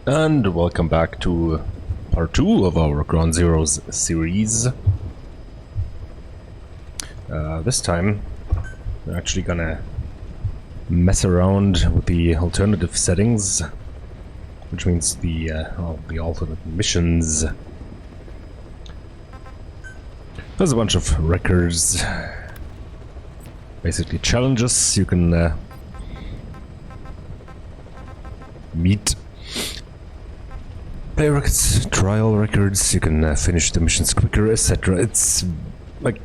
And welcome back to part 2 of our Ground Zeroes series. This time we're actually gonna mess around with the alternative settings, which means the alternate missions. There's a bunch of records, basically challenges you can meet. Play records, trial records, you can finish the missions quicker, etc. It's like,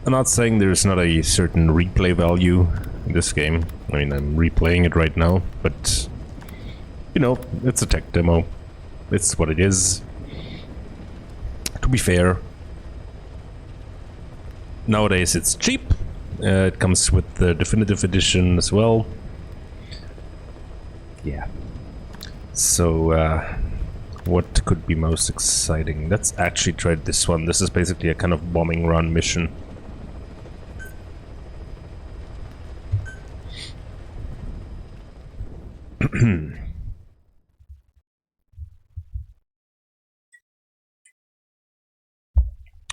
I'm not saying there's not a certain replay value in this game. I mean, I'm replaying it right now, but you know, it's a tech demo. It's what it is. To be fair, nowadays it's cheap. It comes with the definitive edition as well. Yeah. So, what could be most exciting? Let's actually try this one. This is basically a kind of bombing run mission.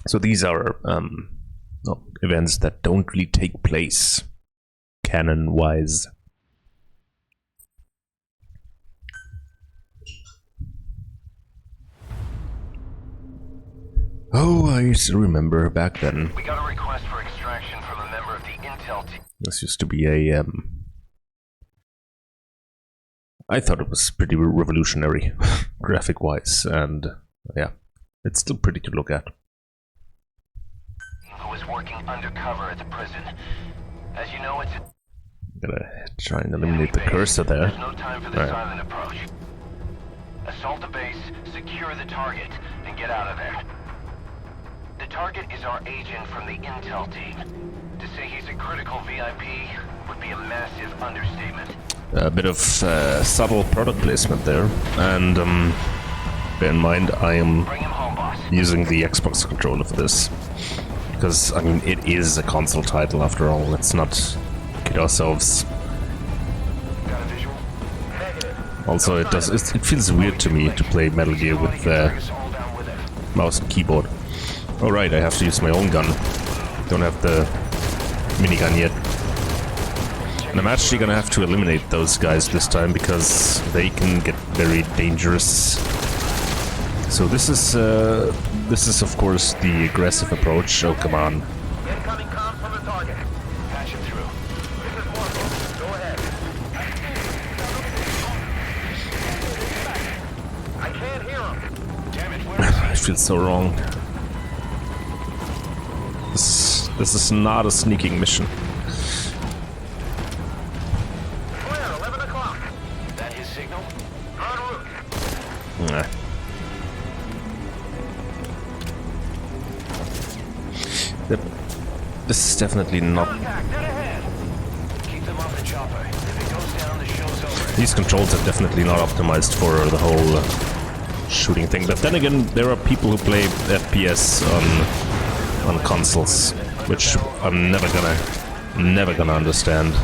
So these are events that don't really take place canon-wise. Oh, I used to remember back then. We got a request for extraction from a member of the intel team. This used to be a I thought it was pretty revolutionary, graphic-wise, and yeah, it's still pretty to look at. Who is working undercover at the prison. As you know, it's Gotta try and eliminate the cursor there. There's no time for the silent approach. Assault the base, secure the target, and get out of there. The target is our agent from the intel team. To say he's a critical VIP would be a massive understatement. A bit of subtle product placement there, and bear in mind I am Bring him home, boss. using the Xbox controller for this, because I mean it is a console title after all. Let's not kid ourselves. Got a visual? Negative. Also, it feels weird to me to play Metal Gear with Target's all down with it. mouse and keyboard. Oh right, I have to use my own gun. Don't have the minigun yet. And I'm actually gonna have to eliminate those guys this time because they can get very dangerous. So this is of course the aggressive approach. Oh come on. Incoming comms from the target. Patch him through. This is Marco. Go ahead. I can't hear him. Damn it, where is he? I feel so wrong. This is not a sneaking mission. Clear, 11 o'clock. That his signal? En route. Nah. This is definitely not. Contact, dead ahead. Keep them off the chopper. If it goes down, the show's over. These controls are definitely not optimized for the whole shooting thing. But then again, there are people who play FPS on consoles, which I'm never gonna understand.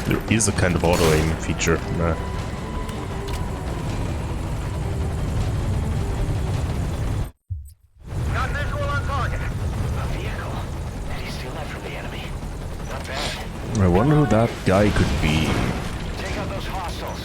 There is a kind of auto-aim feature. Got visual on target. A vehicle. Did he steal that from the enemy? Not bad. I wonder who that guy could be. Take out those hostiles.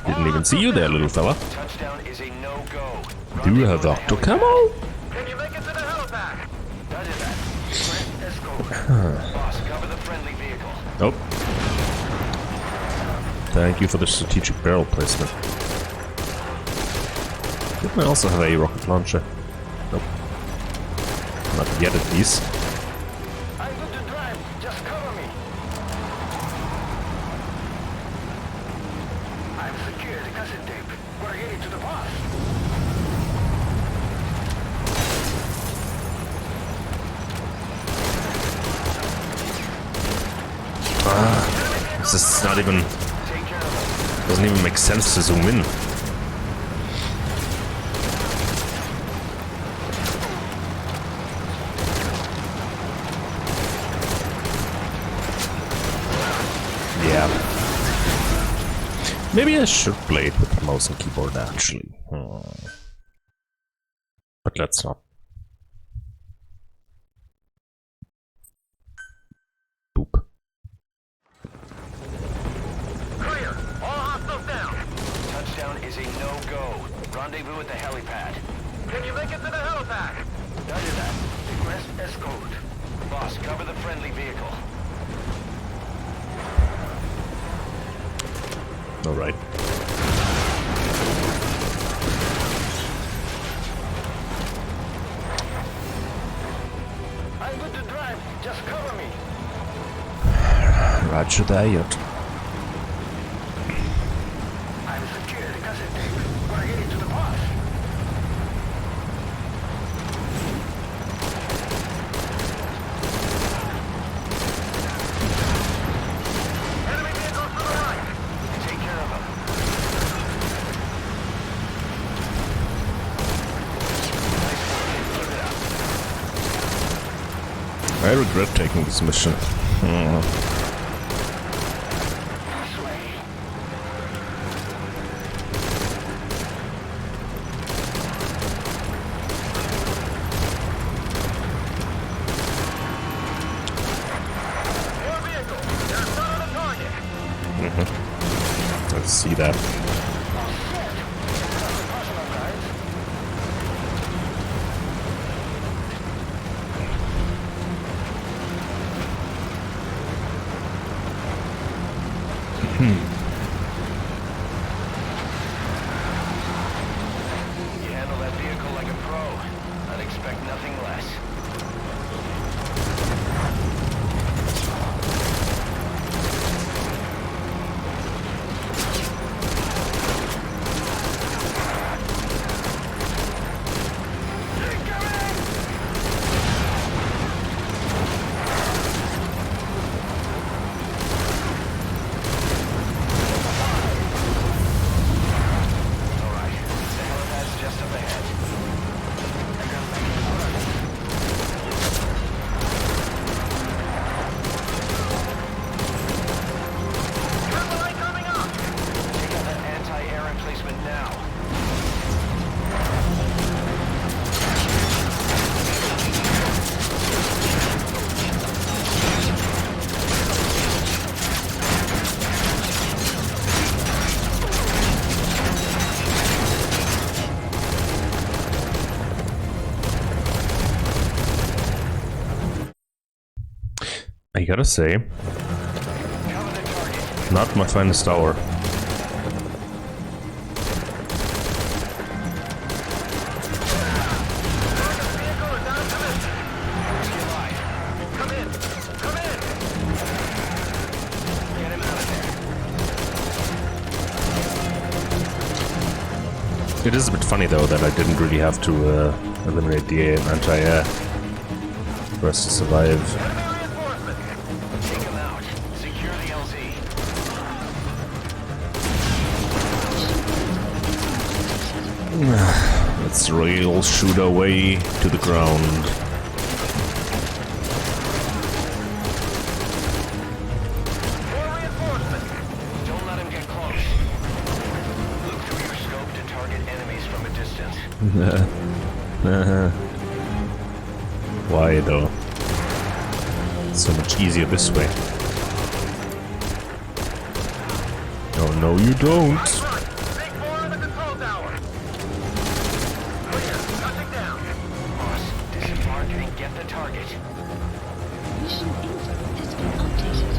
Didn't even see you there, little fella. Touchdown is a no-go. Do you have Octo Camo? Can you make it to the helipad? Roger that. Grant escort. Boss, cover the friendly vehicle. Oh. Thank you for the strategic barrel placement. Didn't I also have a rocket launcher? Nope. Not yet, at least. I'm good to drive. Just cover me. I've secured the cassette tape. We're heading to the boss. This is not even... Take care of it. Doesn't even make sense to zoom in. Yeah. Maybe I should play it with the mouse and keyboard, actually. But let's not. Boop. Clear. All hostiles down. Touchdown is a no-go. Rendezvous at the helipad. Can you make it to the helipad? Roger that. Request escort. Boss, cover the friendly vehicle. Alright. I'm good to drive. Just cover me. Roger that. I've secured the cassette tape. We're heading to the boss. Enemy vehicle to the right. Take care of them. Nice work. Keep it up. I regret taking this mission. This way. More vehicle. They're not on the target. Let's see that. Personal guys. You handle that vehicle like a pro. I'd expect nothing less. Alright, the helipad's just up ahead. Triple light coming up! Take out that anti-air emplacement now. I gotta say, Cover the target. not my finest hour. Vehicle is out of commission. Rescue alive. Come in. Come in. Get him out of there. It is a bit funny though that I didn't really have to eliminate the anti-air for us to survive. Enemy reinforcement. Take him out. Secure the LZ. Let's rail shoot our way to the ground. More reinforcement. Don't let him get close. Look through your scope to target enemies from a distance. Why though? It's so much easier this way. Oh no, you don't. Right. Take 4 in the control tower. Clear. Touching down. Boss, disembark and get the target. Mission info has been updated.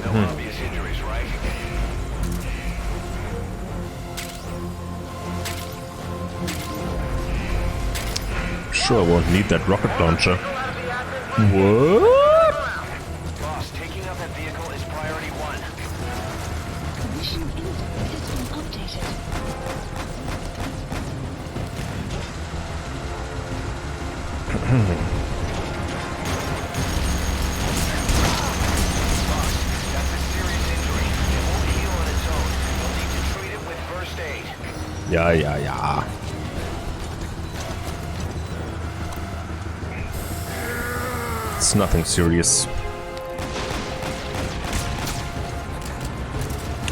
No obvious injuries, right? Sure, I won't need that rocket launcher. What? Boss, taking out that vehicle is priority 1. Mission info has been updated. That's a serious injury. It won't heal on its own. You'll need to treat it with first aid. Ja, ja, ja. It's nothing serious.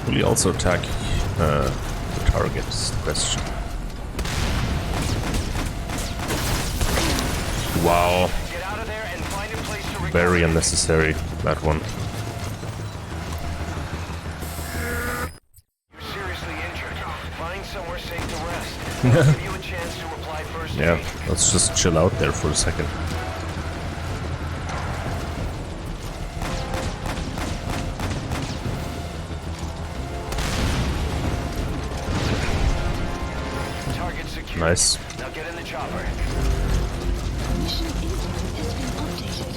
Will you also attack the target? Is the question. Wow, Get out of there and find a place to recover. very unnecessary, that one. You're seriously injured. Find somewhere safe to rest. I'll give you a chance to apply first Yeah, aid. let's just chill out there for a second. Target secure. Nice. Now get in the chopper. Mission info has been updated.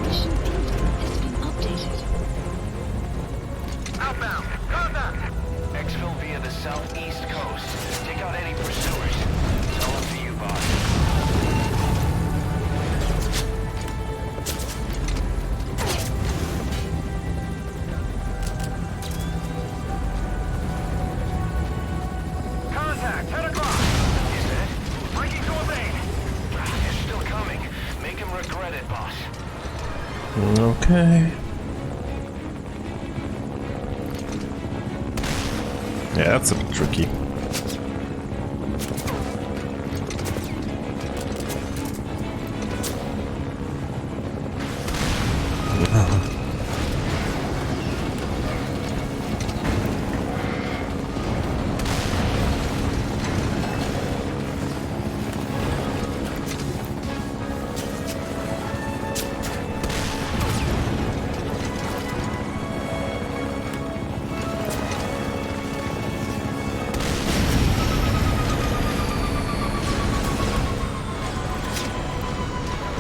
Mission info has been updated. Outbound. Contact. Exfil via the southeast coast. Take out any pursuers. It's all up to you, boss. Contact. 10 o'clock. Is that? Breaking to evade. They're still coming. Make him regret it, boss. Okay. Yeah, that's a bit tricky.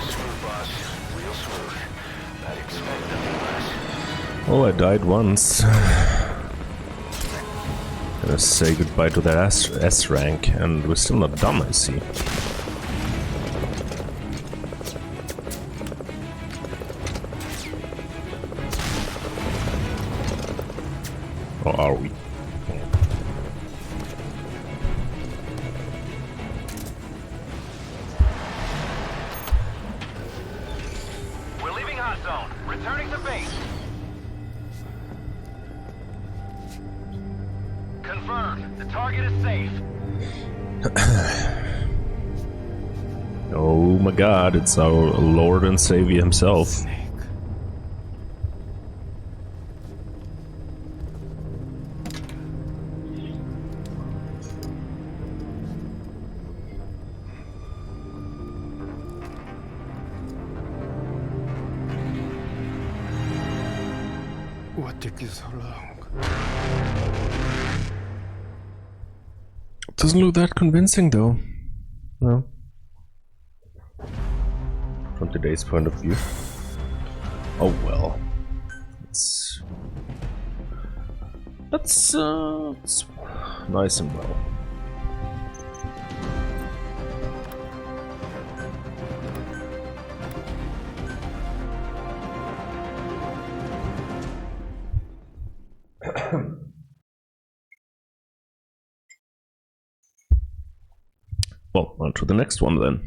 Smooth, boss. Real smooth. I'd expect nothing less. Oh, I died once. Gonna say goodbye to that S rank, and we're still not done, I see. Or are we? We're leaving hot zone. Returning to base. Confirmed. The target is safe. Oh my god, it's our Lord and Savior himself. What took you so long? Doesn't look that convincing though. No. From today's point of view. Oh well. That's nice and well. Well, on to the next one then.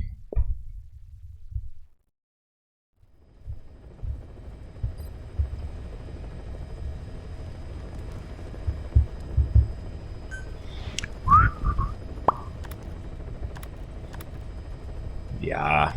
Ja.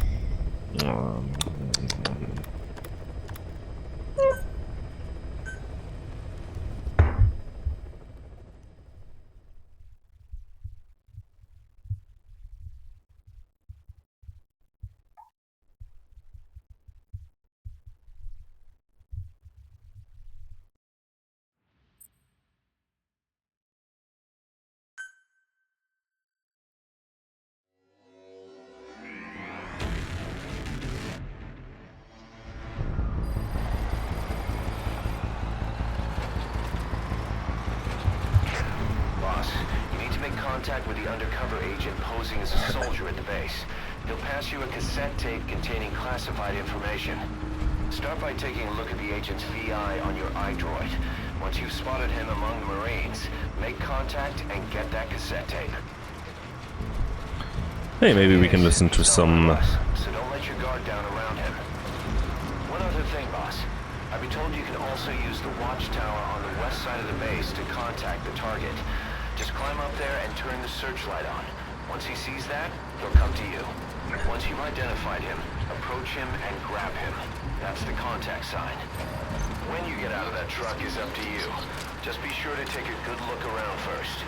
Boss, you need to make contact with the undercover agent posing as a soldier at the base. He'll pass you a cassette tape containing classified information. Start by taking a look at the agent's VI on your iDroid. Once you've spotted him among the Marines, make contact and get that cassette tape. Hey, maybe we can listen to some... So don't let your guard down around him. One other thing, boss. I've been told you can also use the watchtower on the west side of the base to contact the target. Just climb up there and turn the searchlight on. Once he sees that, he'll come to you. Once you've identified him, approach him and grab him. That's the contact sign. When you get out of that truck is up to you. Just be sure to take a good look around first.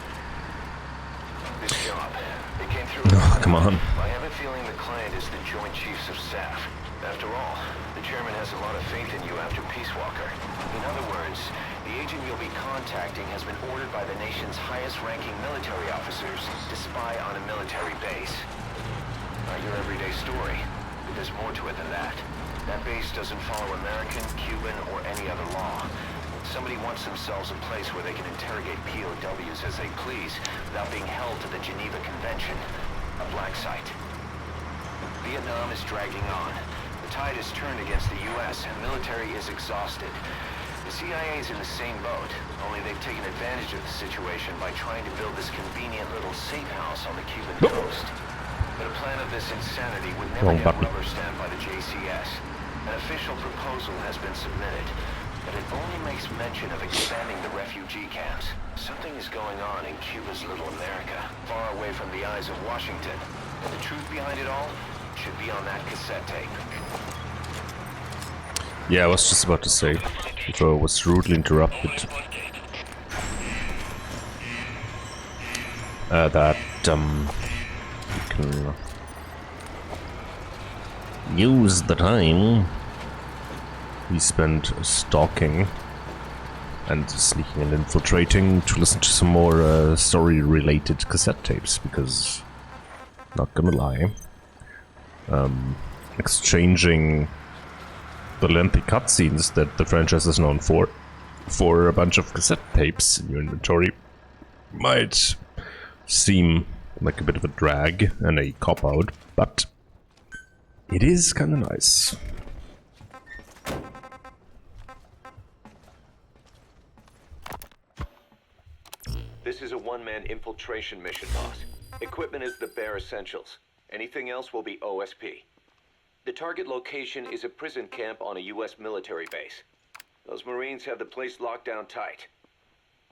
This job, it came through... Oh, come on. I have a feeling the client is the Joint Chiefs of Staff. After all, the chairman has a lot of faith in you after Peace Walker. In other words, the agent you'll be contacting has been ordered by the nation's highest-ranking military officers to spy on a military base. Not your everyday story, but there's more to it than that. That base doesn't follow American, Cuban, or any other law. Somebody wants themselves a place where they can interrogate POWs as they please without being held to the Geneva Convention. A black site. Vietnam is dragging on. The tide has turned against the U.S. and military is exhausted. The CIA is in the same boat, only they've taken advantage of the situation by trying to build this convenient little safe house on the Cuban coast. But a plan of this insanity would never get rubber stamped by the JCS. An official proposal has been submitted, but it only makes mention of expanding the refugee camps. Something is going on in Cuba's little America, far away from the eyes of Washington. And the truth behind it all should be on that cassette tape. Yeah, I was just about to say, before I was rudely interrupted, that you can use the time we spent stalking and sneaking and infiltrating to listen to some more story-related cassette tapes, because, not gonna lie, exchanging the lengthy cutscenes that the franchise is known for a bunch of cassette tapes in your inventory might seem like a bit of a drag and a cop-out, but it is kinda nice. This is a one-man infiltration mission, boss. Equipment is the bare essentials. Anything else will be OSP. The target location is a prison camp on a U.S. military base. Those Marines have the place locked down tight.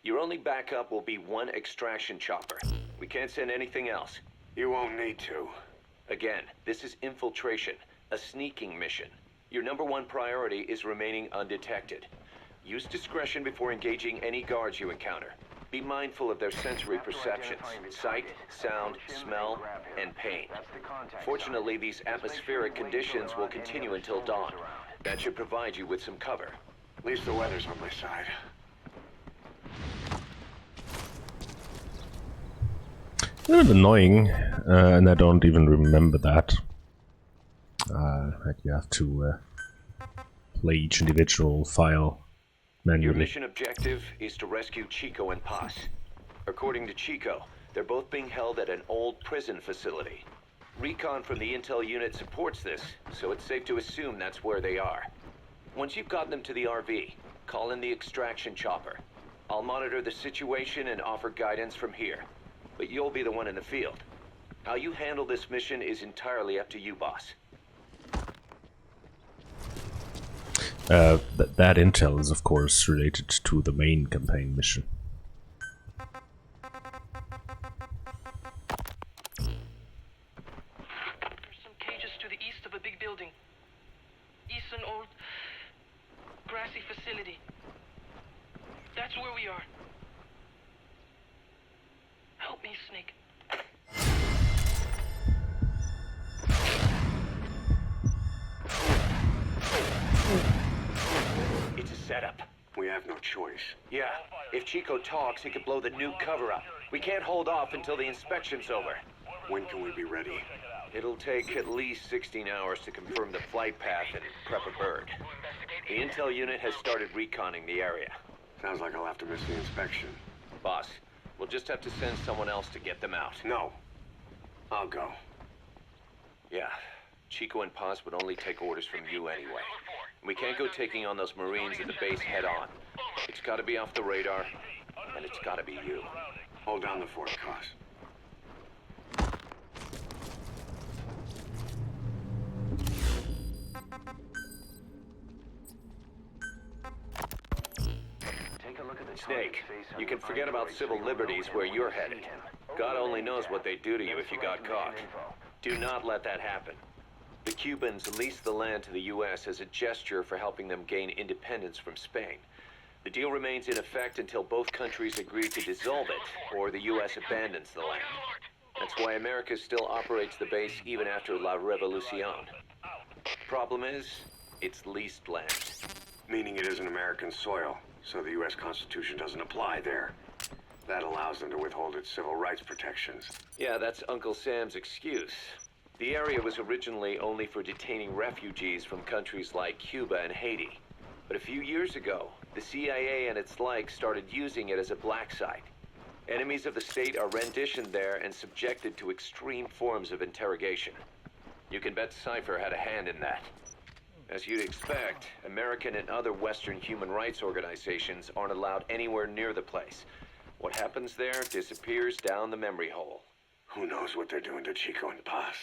Your only backup will be one extraction chopper. We can't send anything else. You won't need to. Again, this is infiltration, a sneaking mission. Your number one priority is remaining undetected. Use discretion before engaging any guards you encounter. Be mindful of their sensory perceptions, sight, sound, smell, and pain. Fortunately, these atmospheric conditions will continue until dawn. That should provide you with some cover. At least the weather's on my side. A little annoying, and I don't even remember that. That you have to play each individual file manually. Your mission objective is to rescue Chico and Paz. According to Chico, they're both being held at an old prison facility. Recon from the intel unit supports this, so it's safe to assume that's where they are. Once you've gotten them to the RV, call in the extraction chopper. I'll monitor the situation and offer guidance from here, but you'll be the one in the field. How you handle this mission is entirely up to you, boss. That intel is of course related to the main campaign mission. There's some cages to the east of a big building. facility. That's where we are. Help me, Snake. It's a setup. We have no choice. Yeah, if Chico talks, he could blow the new cover up. We can't hold off until the inspection's over. When can we be ready? It'll take at least 16 hours to confirm the flight path and prep a bird. The intel unit has started reconning the area. Sounds like I'll have to miss the inspection. Boss, we'll just have to send someone else to get them out. No. I'll go. Yeah, Chico and Paz would only take orders from you anyway. We can't go taking on those Marines at the base head on. It's gotta be off the radar, and it's gotta be you. Hold down the fort, Cos. Snake, you can forget about civil liberties where you're headed. God only knows what they'd do to you if you got caught. Do not let that happen. The Cubans leased the land to the U.S. as a gesture for helping them gain independence from Spain. The deal remains in effect until both countries agree to dissolve it, or the U.S. abandons the land. That's why America still operates the base even after La Revolucion. Problem is, it's leased land. Meaning it isn't American soil, so the U.S. Constitution doesn't apply there. That allows them to withhold its civil rights protections. Yeah, that's Uncle Sam's excuse. The area was originally only for detaining refugees from countries like Cuba and Haiti. But a few years ago, the CIA and its like started using it as a black site. Enemies of the state are renditioned there and subjected to extreme forms of interrogation. You can bet Cypher had a hand in that. As you'd expect, American and other Western human rights organizations aren't allowed anywhere near the place. What happens there disappears down the memory hole. Who knows what they're doing to Chico and Paz?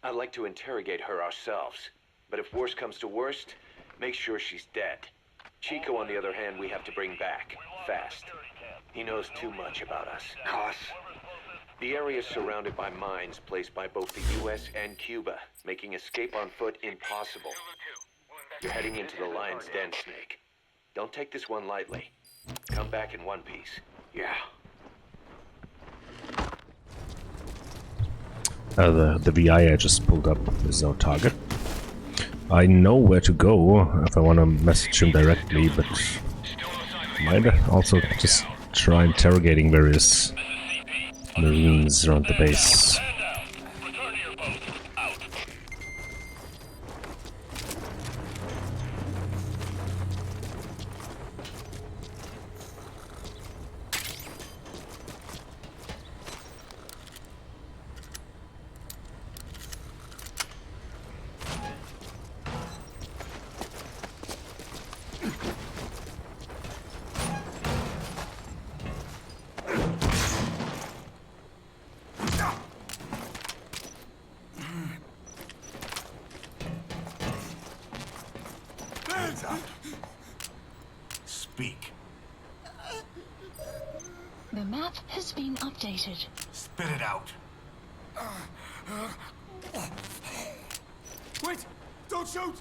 I'd like to interrogate her ourselves. But if worst comes to worst, make sure she's dead. Chico, on the other hand, we have to bring back. Fast. He knows too much about us. Cos? The area is surrounded by mines placed by both the U.S. and Cuba, making escape on foot impossible. You're heading into the Lion's Den, Snake. Don't take this one lightly. Come back in one piece. Yeah. The VI I just pulled up is our target. I know where to go if I want to message him directly, but might also just try interrogating various Marines around the base. Speak. The map has been updated. Spit it out. Wait! Don't shoot!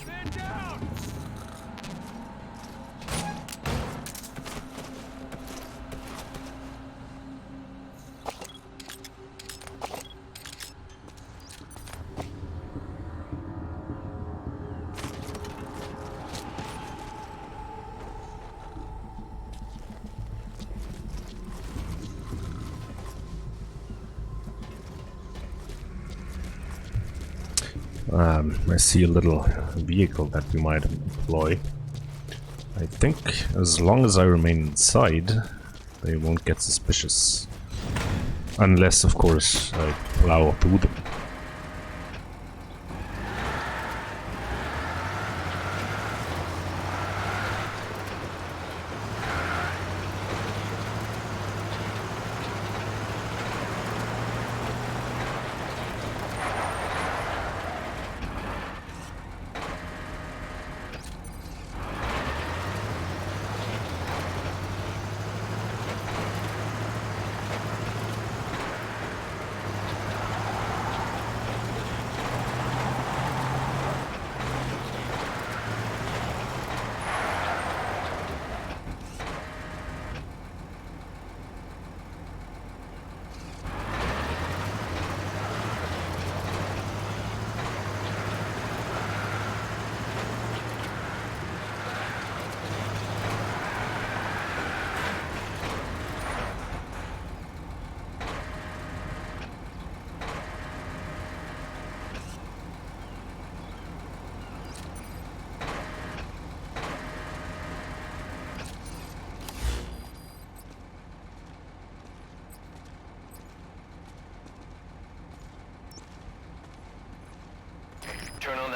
Stand down! I see a little vehicle that we might employ. I think as long as I remain inside, they won't get suspicious. Unless, of course, I plow through them.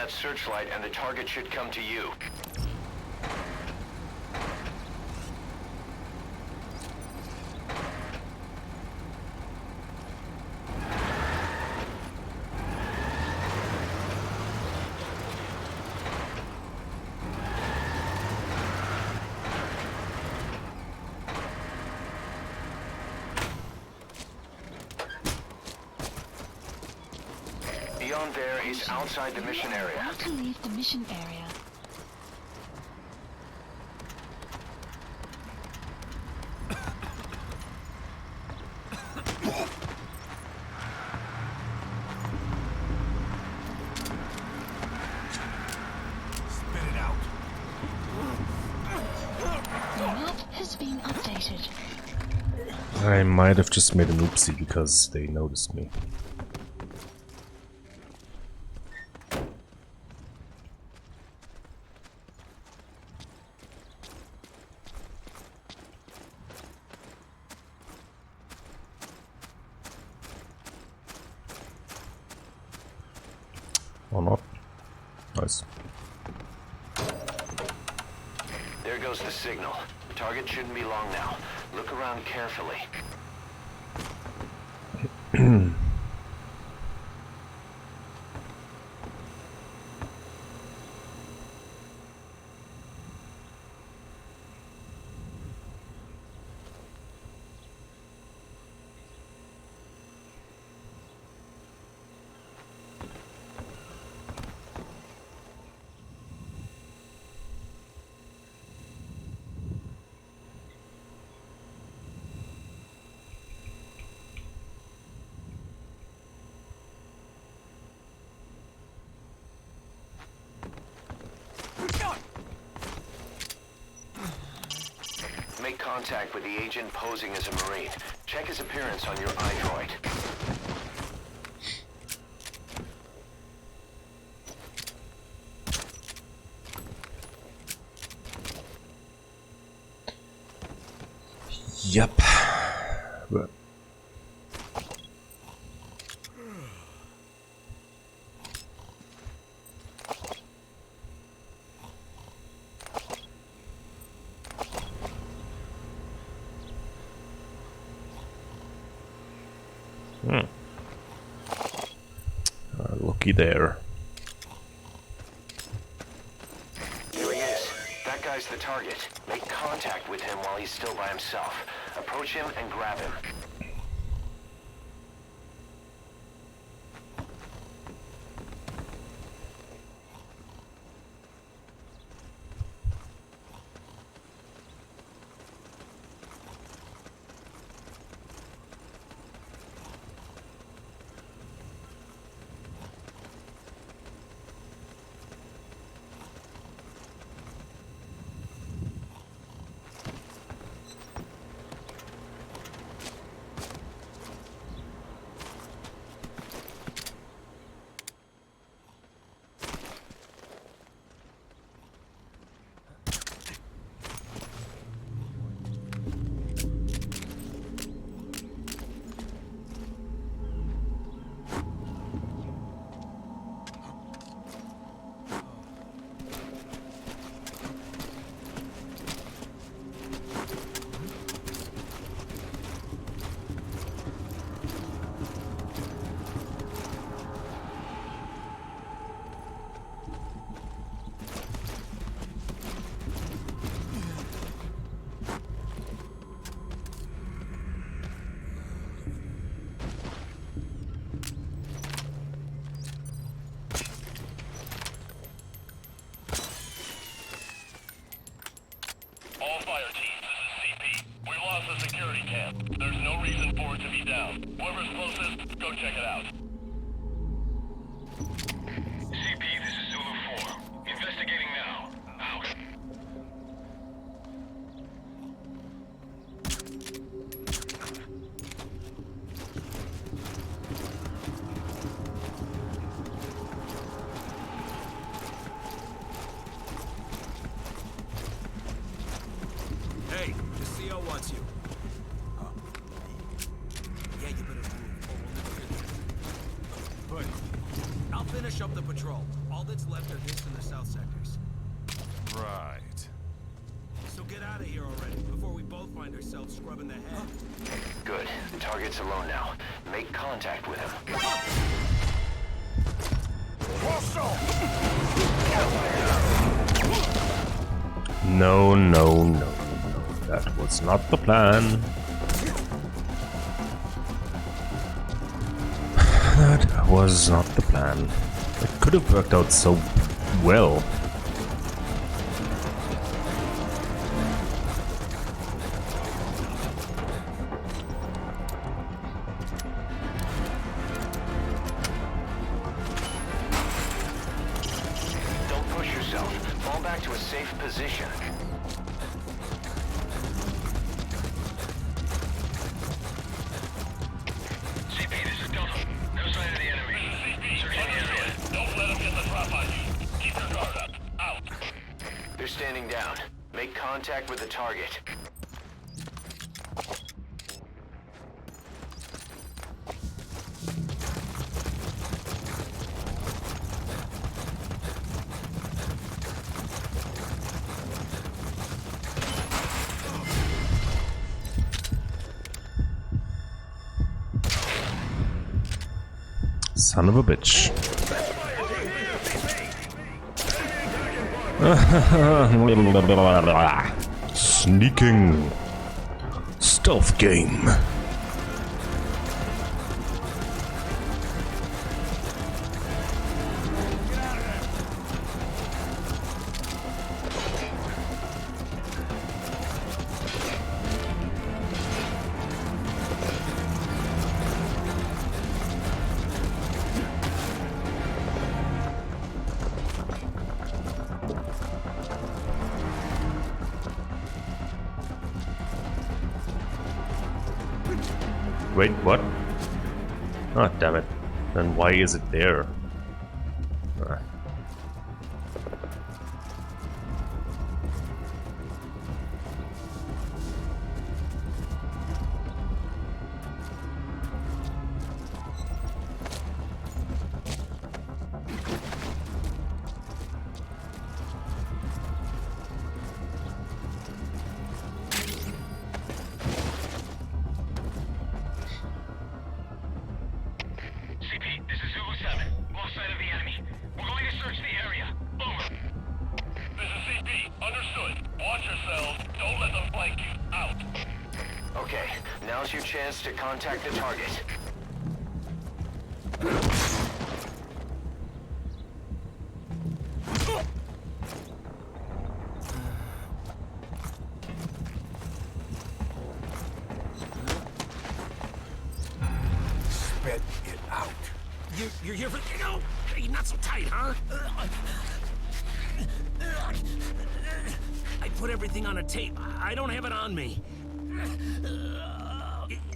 that searchlight and the target should come to you. Beyond there is outside the mission area. About to leave the mission area. Spit it out. The map has been updated. I might have just made an oopsie because they noticed me. Or not. Nice. There goes the signal. The target shouldn't be long now. Look around carefully. Make contact with the agent posing as a Marine. Check his appearance on your iDroid. Yep. But looky there. Here he is. That guy's the target. Make contact with him while he's still by himself. Approach him and grab him. All fire teams, this is CP. We lost the security camp. There's no reason for it to be down. Whoever's closest, go check it out. CP, this is Zulu 4. Investigating now. Out. Hey, the CO wants you. Yeah, you better move or we'll never get you. But I'll finish up the patrol. All that's left are this and the south sectors. Right. So get out of here already, before we both find ourselves scrubbing the head. Good. The target's alone now. Make contact with him. No, no, no, no. That was not the plan. That was not the plan. It could have worked out so well. Don't push yourself. Fall back to a safe position. CP, this is Delta. No sign of the enemy. Searching the area. Don't let them get the drop on you. Keep your guard up. Out. They're standing down. Make contact with the target. Son of a bitch. Sneaking. Stealth game. Wait, what? Oh, damn it. Then why is it there? Ah. CP, this is Zulu 7. Lost sight of the enemy. We're going to search the area. Over. This is CP. Understood. Watch yourselves. Don't let them flank you. Out. Okay, now's your chance to contact the target. Spit it out. You're here for... No! Hey, not so tight, huh? I put everything on a tape. I don't have it on me.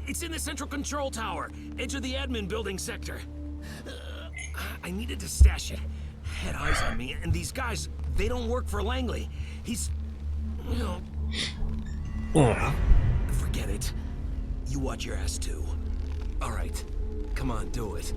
It's in the central control tower, edge of the admin building sector. I needed to stash it. Had eyes on me, and these guys, they don't work for Langley. He's... you know... Forget it. You watch your ass, too. All right. Come on, do it.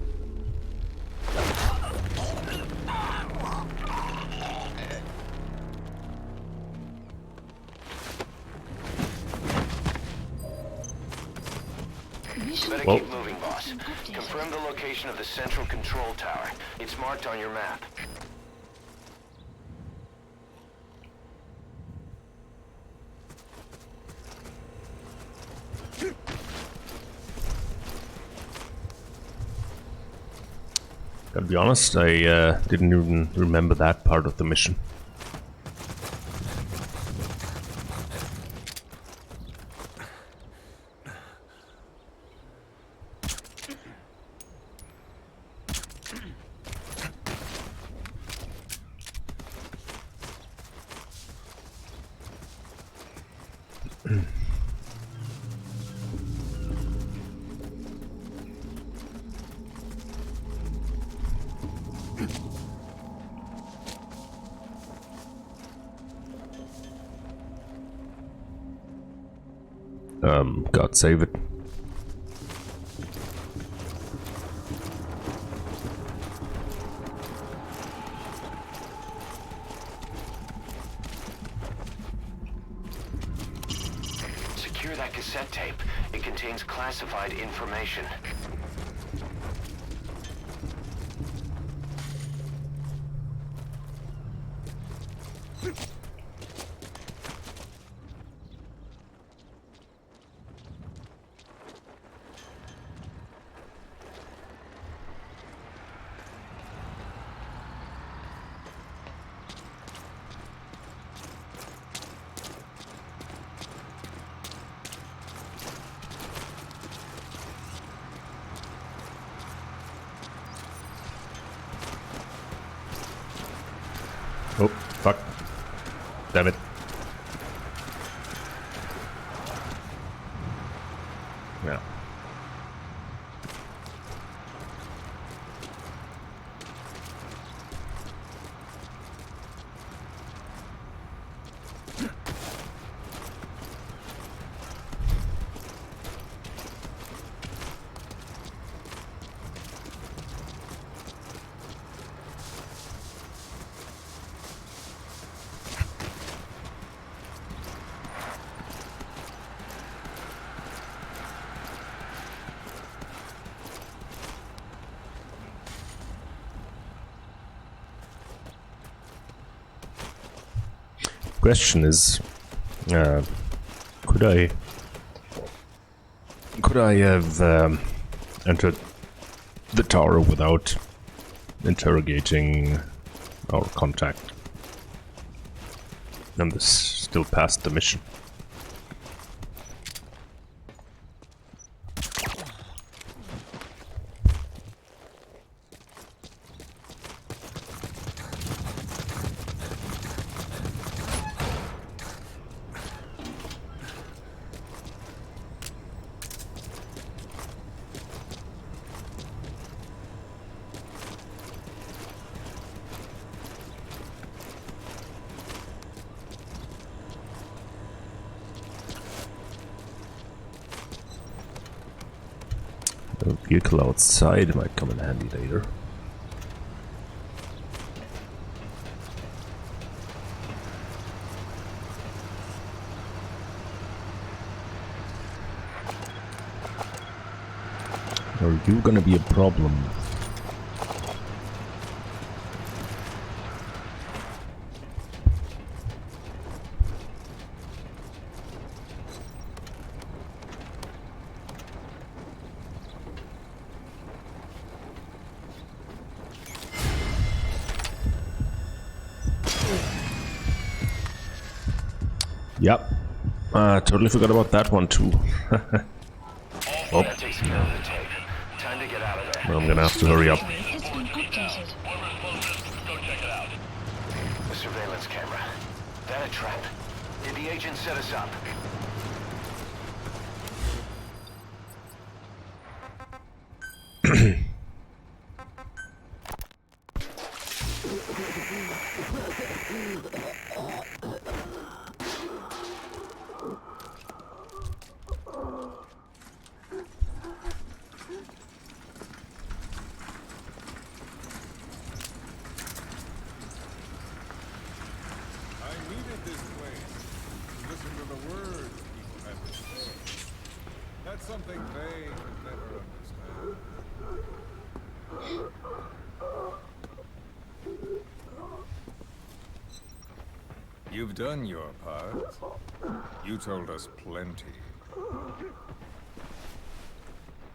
Mission Better Well- keep moving, boss. Confirm the location of the central control tower. It's marked on your map. Gotta be honest, I didn't even remember that part of the mission. God save it. Secure that cassette tape. It contains classified information. Oh, fuck. Damn it. Yeah. Question is, could I have entered the tower without interrogating our contact and this still passed the mission? A vehicle outside might come in handy later. Are you gonna be a problem? Yep. Totally forgot about that one too. Oh. That takes care of the tape. Time to get out of there. I'm gonna have to hurry up. Has been updated. Go check it out. The surveillance camera. That a trap? Did the agent set us up? I needed this place to listen to the words people have to say. That's something they could never understand. You've done your part. You told us plenty.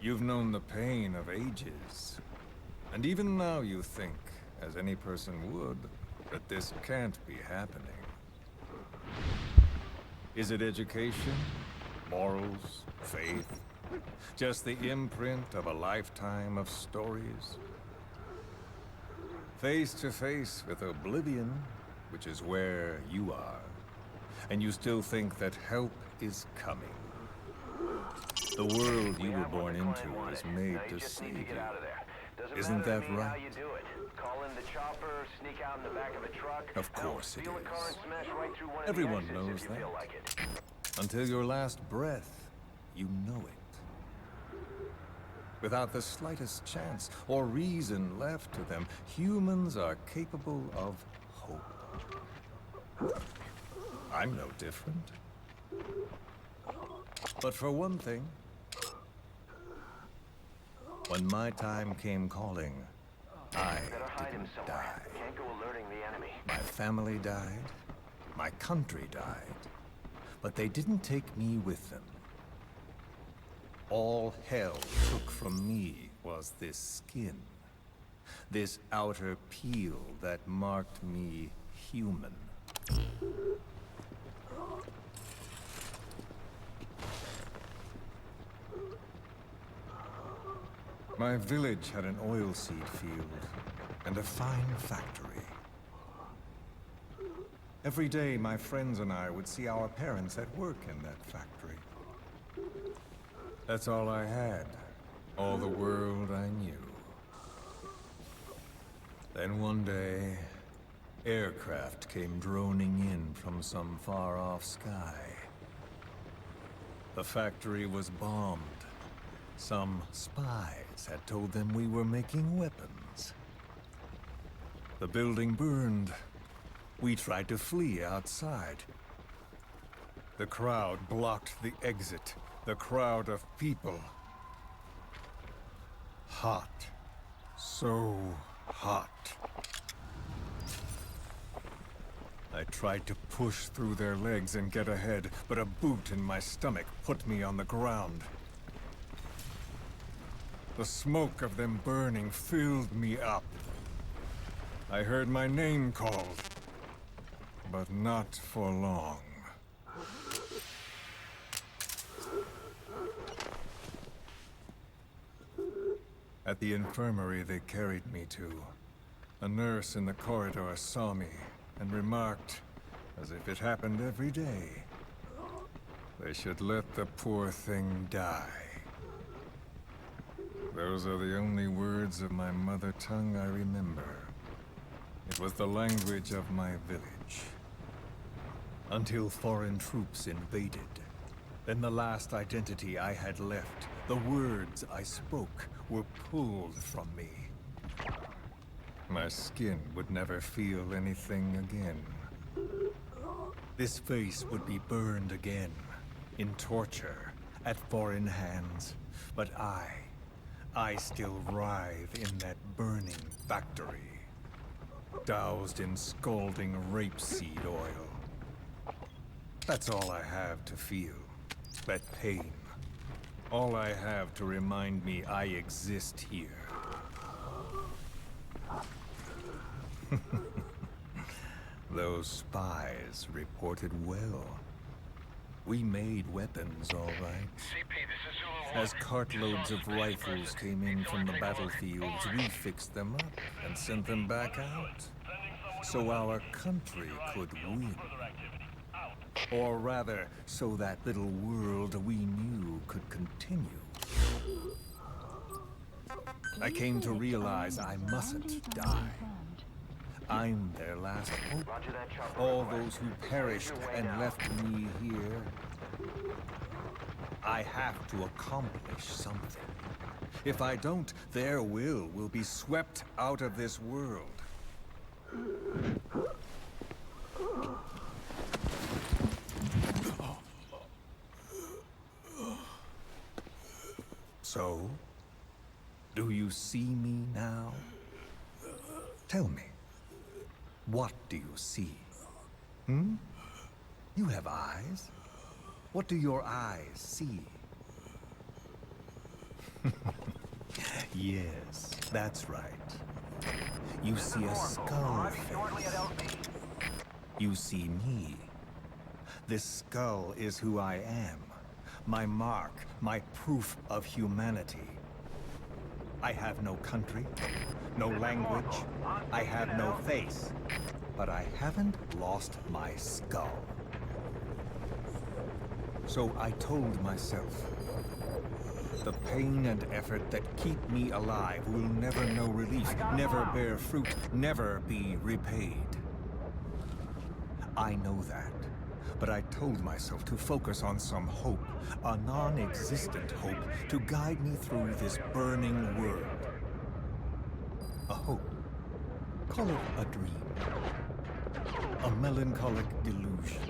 You've known the pain of ages. And even now you think, as any person would, that this can't be happening. Is it education? Morals? Faith? Just the imprint of a lifetime of stories? Face to face with oblivion, which is where you are, and you still think that help is coming. The world you were born into is made to save you. Isn't that right? Of course it is. Everyone knows that. Until your last breath, you know it. Without the slightest chance or reason left to them, humans are capable of hope. I'm no different. But for one thing, when my time came calling, I Better hide him didn't somewhere. die. Can't go alerting the enemy. My family died, my country died, but they didn't take me with them. All hell took from me was this skin, this outer peel that marked me human. My village had an oilseed field and a fine factory. Every day, my friends and I would see our parents at work in that factory. That's all I had, all the world I knew. Then one day, aircraft came droning in from some far-off sky. The factory was bombed. Some spies had told them we were making weapons. The building burned. We tried to flee outside. The crowd blocked the exit. The crowd of people. Hot. So hot. I tried to push through their legs and get ahead, but a boot in my stomach put me on the ground. The smoke of them burning filled me up. I heard my name called, but not for long. At the infirmary they carried me to, a nurse in the corridor saw me and remarked, as if it happened every day, they should let the poor thing die. Those are the only words of my mother tongue I remember. It was the language of my village. Until foreign troops invaded. Then the last identity I had left, the words I spoke, were pulled from me. My skin would never feel anything again. This face would be burned again, in torture, at foreign hands. But I still writhe in that burning factory, doused in scalding rapeseed oil. That's all I have to feel, that pain. All I have to remind me I exist here. Those spies reported well. We made weapons, all right. CP, this is Zulu 1. As cartloads of rifles came in from the battlefields, we fixed them up and sent them back out. So our country could win. Or rather, so that little world we knew could continue. I came to realize I mustn't die. I'm their last hope. All those who perished and left me here. I have to accomplish something. If I don't, their will be swept out of this world. So, do you see me now? Tell me, what do you see? You have eyes. What do your eyes see? Yes, that's right. You see a skull face. You see me. This skull is who I am. My mark, my proof of humanity. I have no country, no language, I have no face. But I haven't lost my skull. So I told myself, the pain and effort that keep me alive will never know relief, never bear fruit, never be repaid. I know that, but I told myself to focus on some hope, a non-existent hope, to guide me through this burning world. A hope. Call it a dream. A melancholic delusion.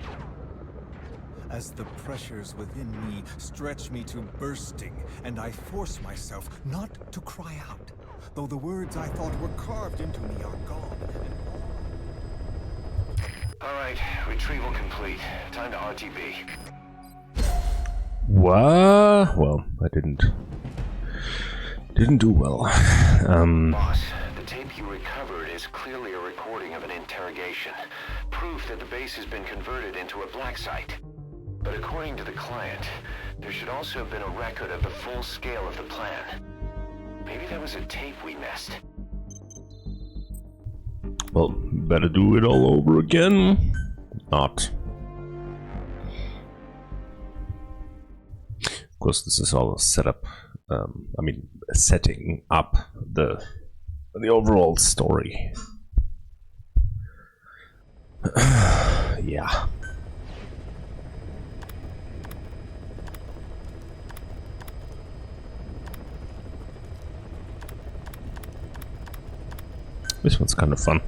As the pressures within me stretch me to bursting, and I force myself not to cry out, though the words I thought were carved into me are gone. All right, retrieval complete. Time to RTB. What? Well, I didn't do well. Boss, the tape you recovered is clearly a recording of an interrogation. Proof that the base has been converted into a black site. But according to the client, there should also have been a record of the full scale of the plan. Maybe that was a tape we missed. Well, better do it all over again. Not. Of course, this is all a setup. Setting up the overall story. Yeah. This one's kind of fun.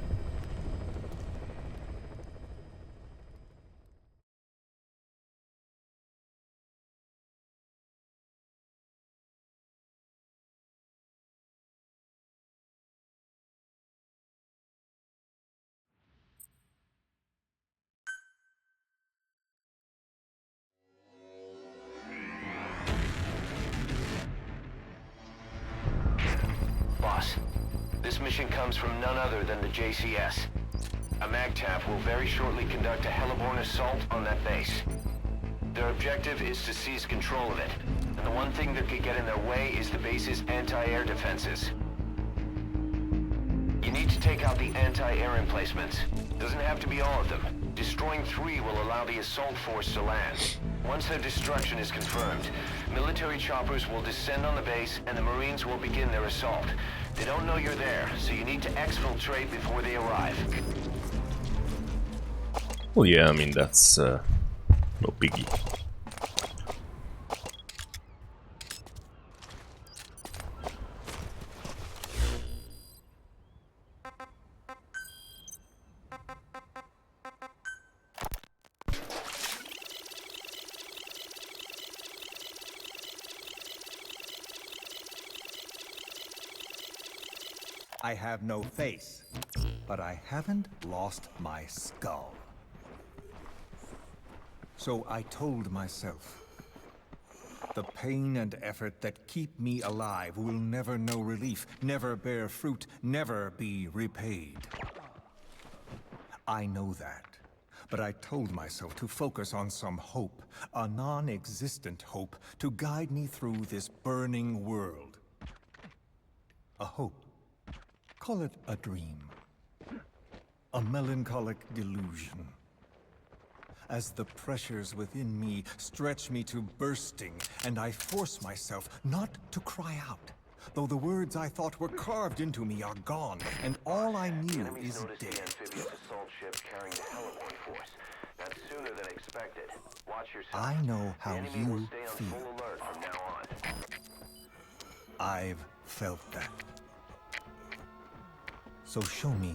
Boss, this mission comes from none other than the JCS. A MAGTF will very shortly conduct a heliborne assault on that base. Their objective is to seize control of it, and the one thing that could get in their way is the base's anti-air defenses. You need to take out the anti-air emplacements. Doesn't have to be all of them. Destroying 3 will allow the assault force to land. Once their destruction is confirmed, military choppers will descend on the base and the Marines will begin their assault. They don't know you're there, so you need to exfiltrate before they arrive. Well, yeah, I mean, that's no biggie. I have no face, but I haven't lost my skull. So I told myself, the pain and effort that keep me alive will never know relief, never bear fruit, never be repaid. I know that, but I told myself to focus on some hope, a non-existent hope, to guide me through this burning world. A hope. Call it a dream. A melancholic delusion. As the pressures within me stretch me to bursting, and I force myself not to cry out, though the words I thought were carved into me are gone, and all I knew is dead. The amphibious assault ship carrying the heliborne force. That's sooner than expected. Watch yourself. I know how The enemy will you stay on feel. full alert from now on. I've felt that. So show me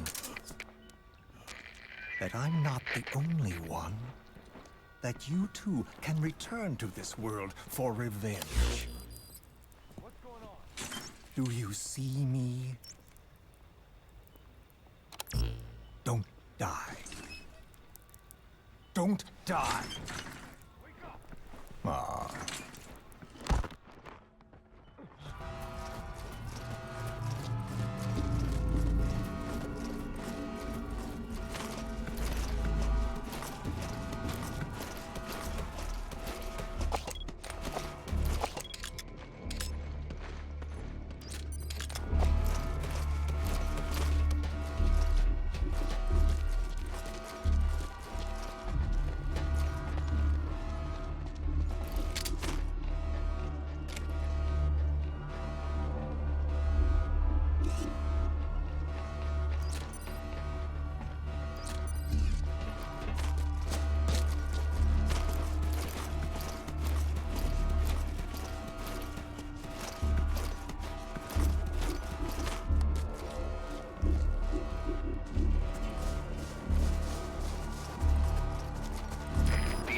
that I'm not the only one. That you too can return to this world for revenge. What's going on? Do you see me? Don't die. Don't die. Ah.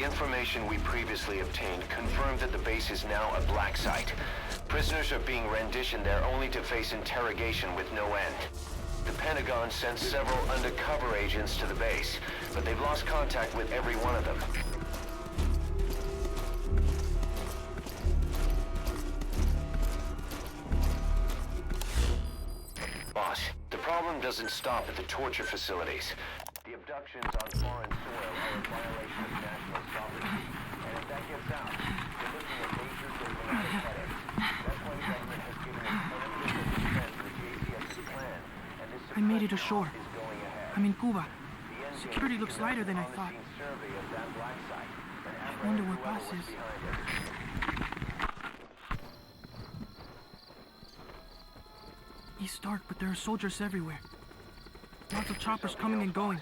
The information we previously obtained confirmed that the base is now a black site. Prisoners are being renditioned there only to face interrogation with no end. The Pentagon sent several undercover agents to the base, but they've lost contact with every one of them. Boss, the problem doesn't stop at the torture facilities. The abductions on foreign soil are a violation of national sovereignty. And if that gets out, we're looking at major diplomatic headaches. That's why the government has given us unlimited consent to the JCS's plan. And this I made it ashore. is going ahead. I'm in Cuba. The end Security game looks is lighter than I on the thought. scene survey of that black site. And I wonder where whoever Boss was is. behind it. East dark, but there are soldiers everywhere. Lots of choppers coming and going.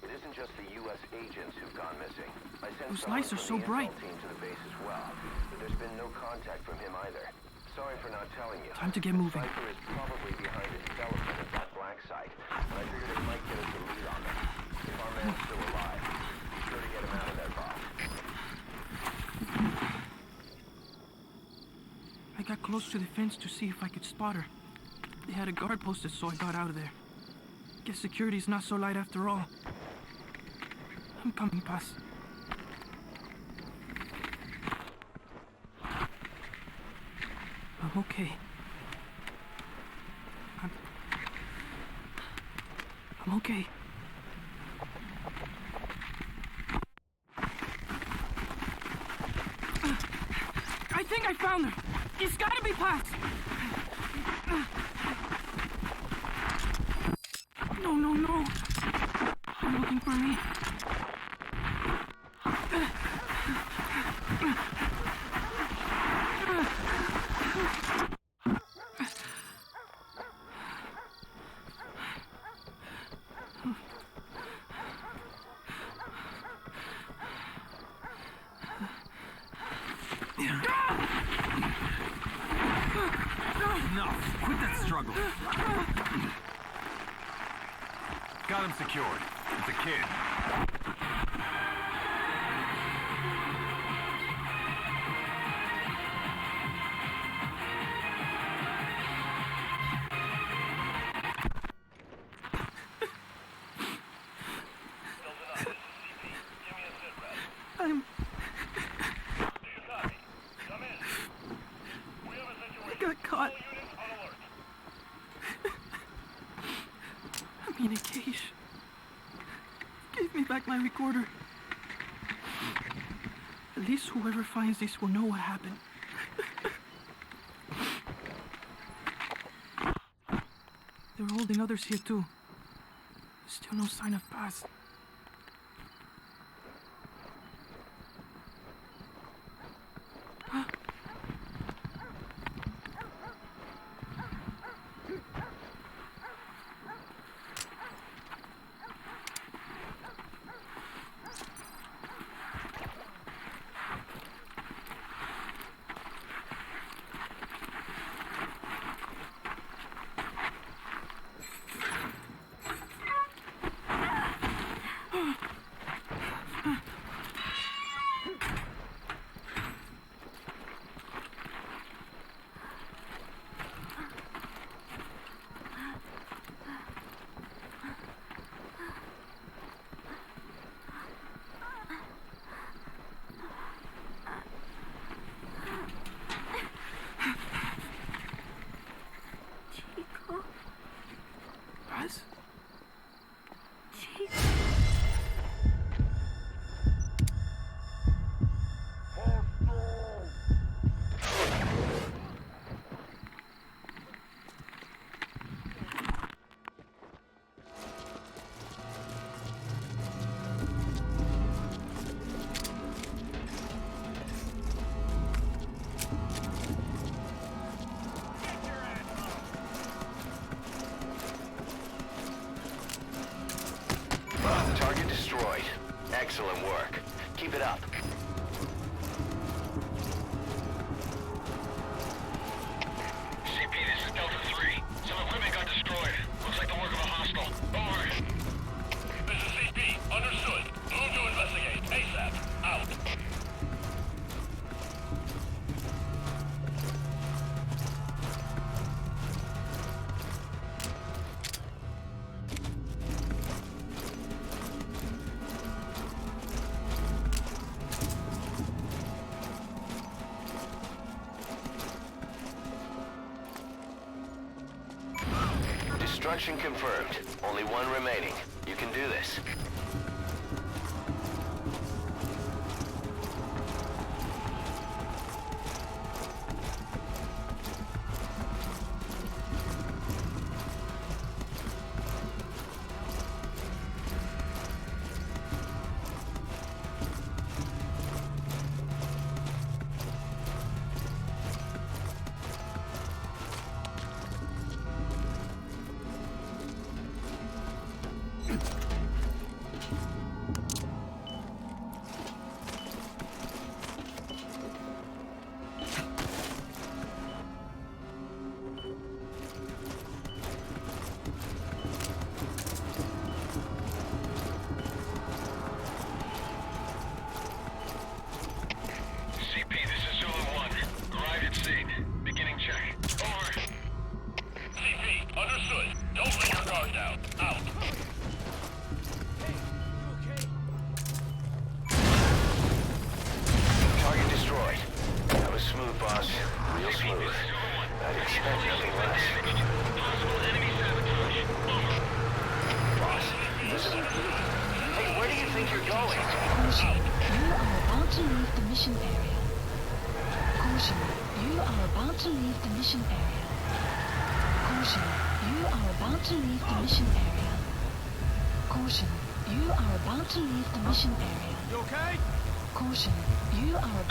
It isn't just the U.S. agents who've gone missing. I sent Those someone lights are from so the bright. intel team to the base as well, but there's been no contact from him either. Sorry for not telling you. Time to get moving. Cypher is probably behind the development of that black site, but I figured it might get us a lead on them. If our man's still alive, be sure to get him out of there, boss. I got close to the fence to see if I could spot her. They had a guard posted, so I got out of there. Guess security's not so light after all. I'm coming, Paz. I'm okay. I'm okay. I think I found her. It's gotta be Paz. No, no, no. They're looking for me. Enough. Quit that struggle. Got him secured. It's a kid. I'm... Do you copy? Come in. We have a I situation. got caught. All units on alert. I'm in a cage. Give me back my recorder. At least whoever finds this will know what happened. They were holding others here too. Still no sign of Paz. Paz? Target destroyed. Excellent work. Keep it up. CP, this is Delta 3. Some equipment got destroyed. Looks like the work of a hostile. Over. This is CP. Understood. Move to investigate. ASAP. Out. Extraction confirmed. Only one remaining. You can do this.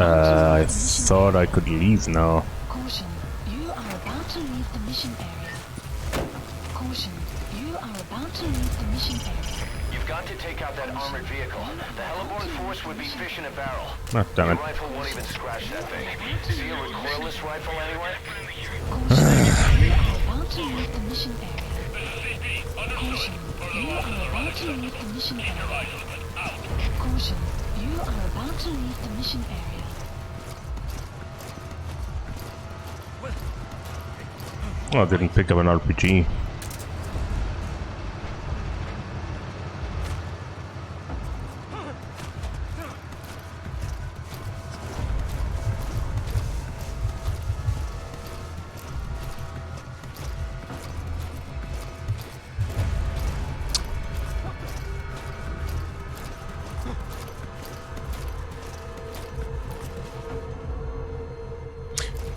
I thought I could leave now. Caution, you are about to leave the mission area. Caution, you are about to leave the mission area. You've got to take out that armored vehicle. The Heliborn force would be fishing a barrel. Oh, damn Your it. rifle won't even scratch that thing. See a recoilless rifle anywhere? Caution, you are about to leave the mission area. Caution, you are about to leave the mission area. Caution, you are about to leave the mission area. Oh, I didn't pick up an RPG.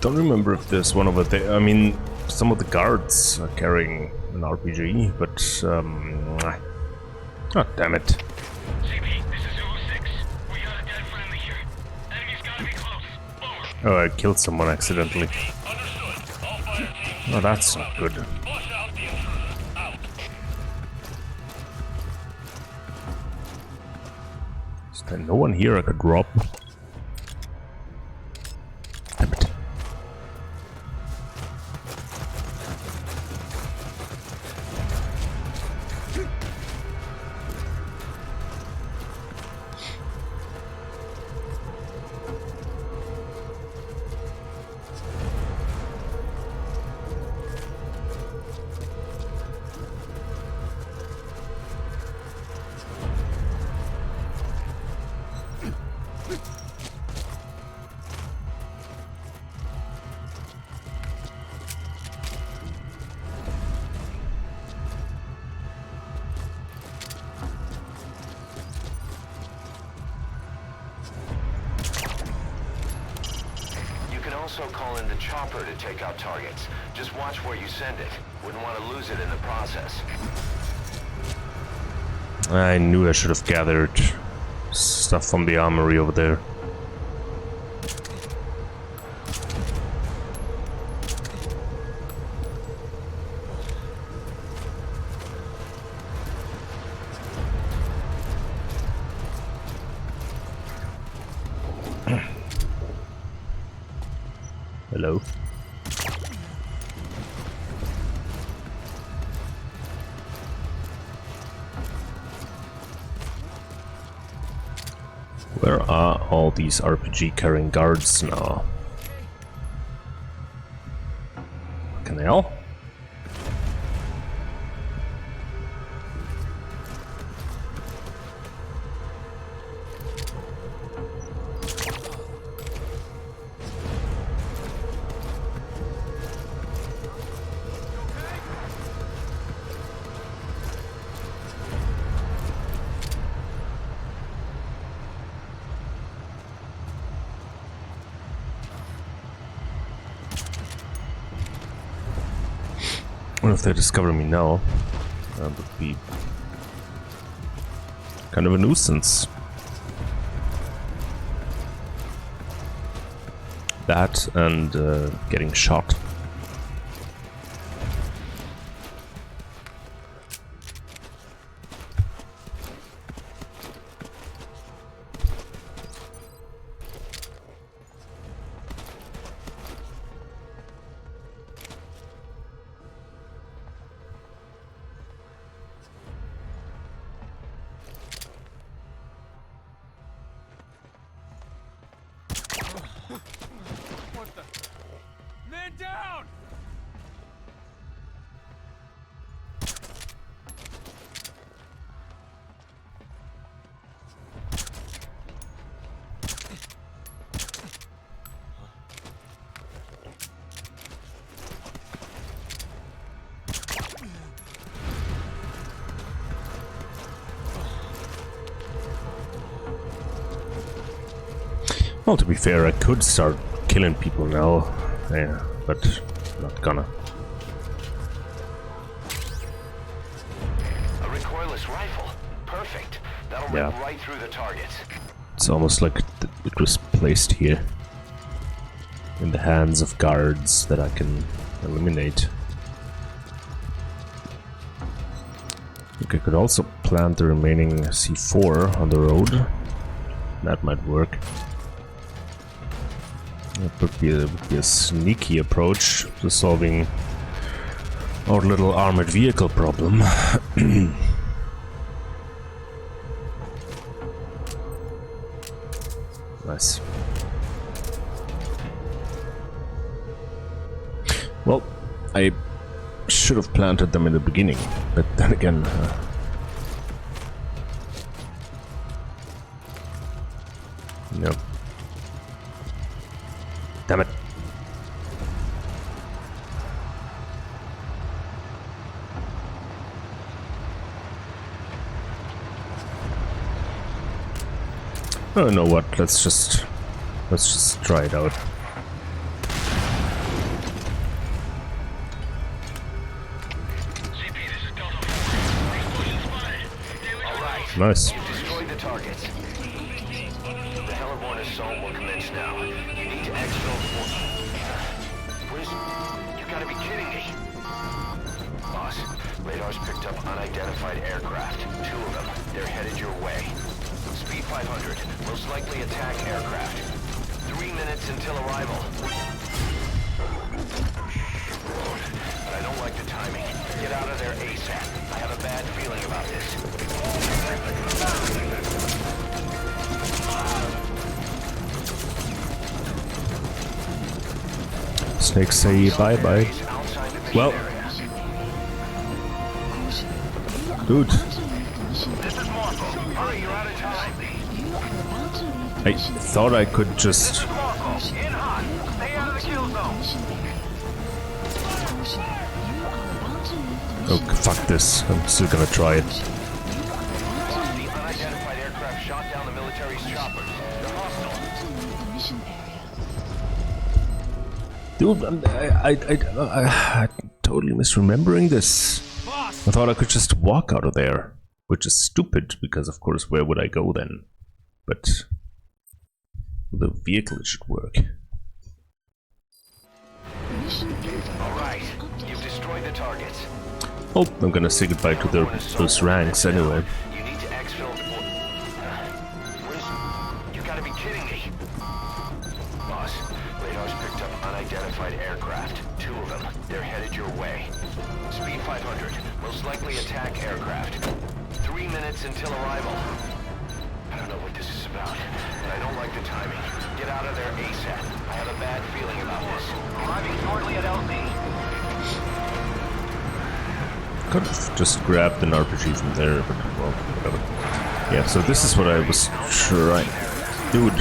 Don't remember if there's one over there. I mean, some of the guards are carrying an RPG, but oh, damn it. CP, this is Zulu 6. We got a dead friendly here. Enemy's gotta be close. Over. Oh, I killed someone accidentally. Understood. All fire teams. Oh, that's not good. Flush out the intruder. Out. Is there no one here I could rob? Damn it. Also call in the chopper to take out targets. Just watch where you send it. Wouldn't want to lose it in the process. I knew I should have gathered stuff from the armory over there. Hello. Where are all these RPG carrying guards now? Can they all? if they discover me now, that would be kind of a nuisance. That and getting shot. Man down! Well, to be fair, I could start killing people now, yeah, but not gonna. A recoilless rifle. Perfect. That'll rip right through the targets. It's almost like it was placed here in the hands of guards that I can eliminate. I think I could also plant the remaining C4 on the road. That might work. That would be a sneaky approach to solving our little armored vehicle problem. Nice. Well, I should have planted them in the beginning, but then again... no. Damn it. Oh, you know what? Let's just try it out. Nice. You've destroyed the targets. The Hellborn assault will commence now. You need to exfil you gotta be kidding me. Boss, radar's picked up unidentified aircraft. 2 of them. They're headed your way. Speed 500. Most likely attack aircraft. 3 minutes until arrival. But I don't like the timing. Get out of there ASAP. I have a bad feeling about this. Snakes say bye-bye. Well, dude, I thought I could just... Oh, fuck this. I'm still gonna try it. Dude, I'm totally misremembering this. I thought I could just walk out of there, which is stupid, because of course, where would I go then? But with a vehicle, it should work. Alright, you've destroyed the targets. Oh, I'm gonna say goodbye to those ranks anyway. You need to exfil. You gotta be kidding me. Boss, radar's picked up unidentified aircraft. 2 of them. They're headed your way. Speed 500. Most likely attack aircraft. 3 minutes until arrival. I don't know what this is about, but I don't like the timing. Get out of there ASAP. I have a bad feeling about this. Arriving shortly at LZ. Could have just grabbed an RPG from there, but well, whatever. Yeah, so this is what I was trying. Dude,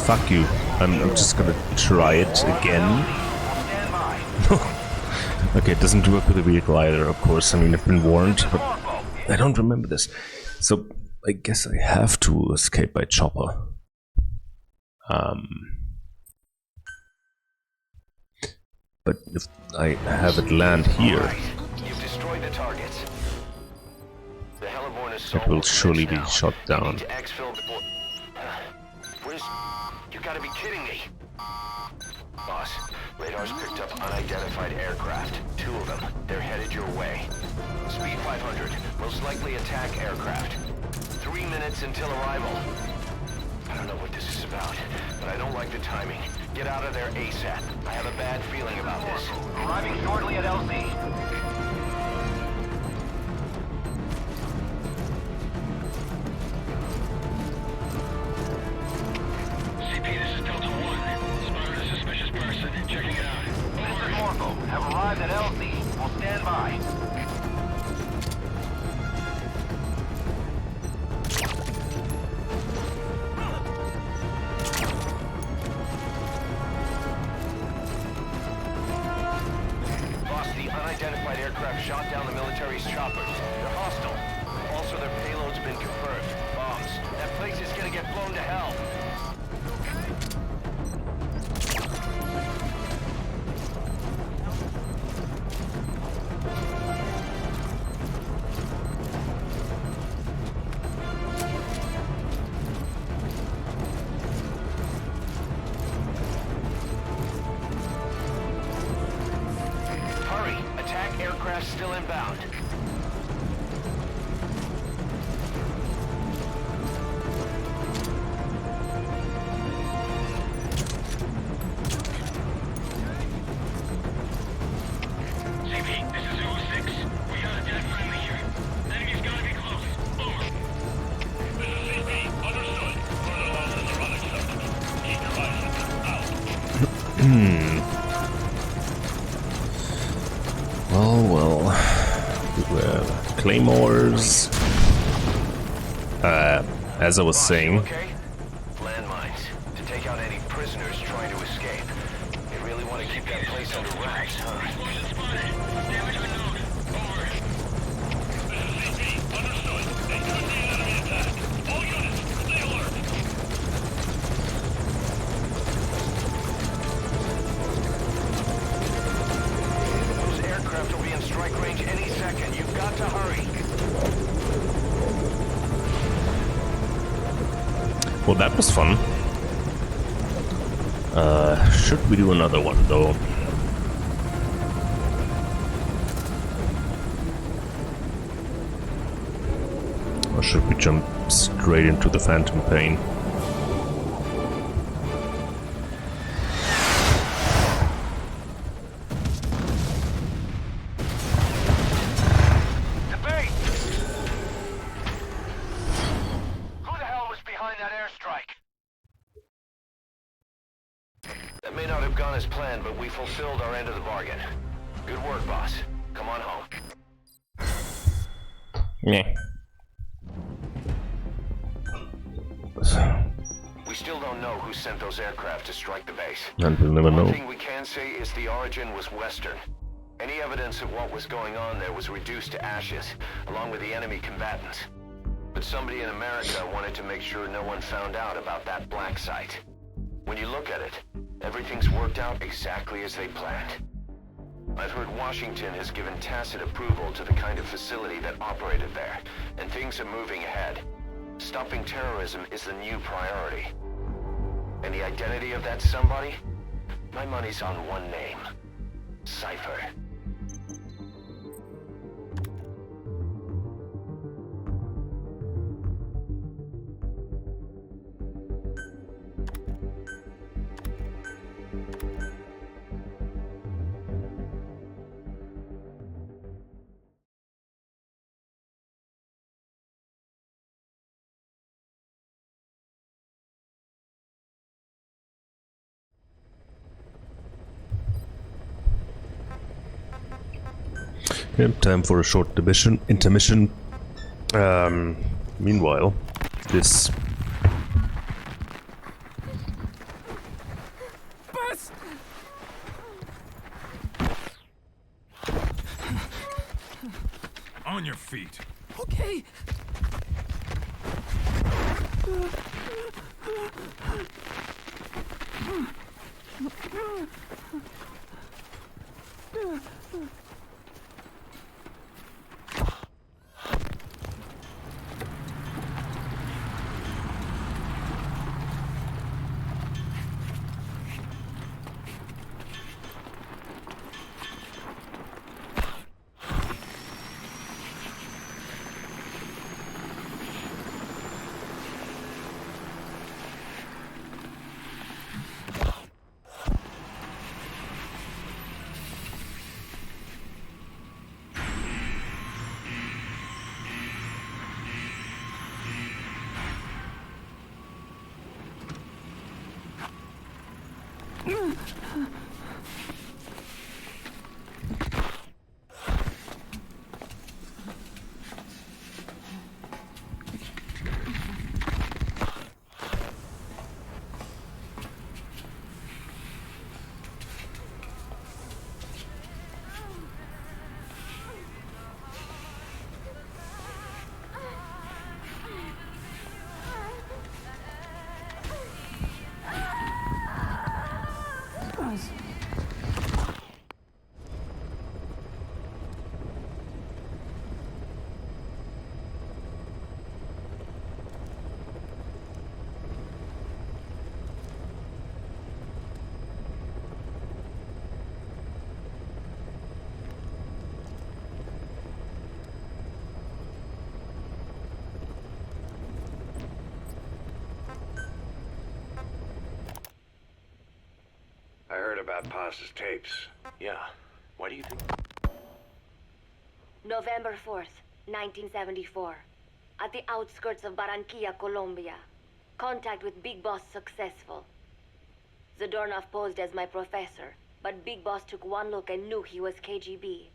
fuck you. I'm just gonna try it again. Okay, it doesn't work with the vehicle either, of course. I mean, I've been warned, but I don't remember this. So, I guess I have to escape by chopper. But if I have it land here, You've destroyed the targets. The Hellborn assault it will will surely be commence now. shot You down. need to exfil before... Where's... You gotta be kidding me! Boss, radar's picked up unidentified aircraft. 2 of them. They're headed your way. Speed 500. Most likely attack aircraft. 3 minutes until arrival. I don't know what this is about, but I don't like the timing. Get out of there ASAP. I have a bad feeling about this. Arriving shortly at LZ. CP, this is Delta 1. Spotted a suspicious person. Checking it out. This is Morpho. Have arrived at LZ. We'll stand by. Boss, the unidentified aircraft shot down the military's choppers. They're hostile. Also, their payload's been confirmed. Bombs. That place is gonna get blown to hell. Hurry! Attack aircraft still inbound. CP, this is Zulu 6. We got a dead friendly here. Enemy's gotta be close. Over. This is CP. Understood. Further losses are unacceptable. Keep your eyes on them. Out. Well. Claymores. As I was saying, Okay? Landmines. To take out any prisoners trying to escape. They really want to keep that place under wraps, huh? Explosion spotted. Damage unknown. Over. This is CP. Understood. It could be an enemy attack. All units, stay alert. Those aircraft will be in strike range any second. You've got to hurry. well, that was fun. Should we do another one though? Or should we jump straight into the Phantom Pain? To base! Who the hell was behind that airstrike? That may not have gone as planned, but we fulfilled our end of the bargain. Good work, boss. Come on home. Yeah. We still don't know who sent those aircraft to strike the base. And we'll never One know. thing we can say is the origin was Western. Any evidence of what was going on there was reduced to ashes, along with the enemy combatants. But somebody in America wanted to make sure no one found out about that black site. When you look at it, everything's worked out exactly as they planned. I've heard Washington has given tacit approval to the kind of facility that operated there, and things are moving ahead. Stopping terrorism is the new priority. And the identity of that somebody? My money's on one name. Cypher. Yep, time for a short intermission. Meanwhile, this Bus! On your feet. Okay. I heard about Paz's tapes. Yeah. Why do you think... November 4th, 1974. At the outskirts of Barranquilla, Colombia. Contact with Big Boss successful. Zadornov posed as my professor, but Big Boss took one look and knew he was KGB.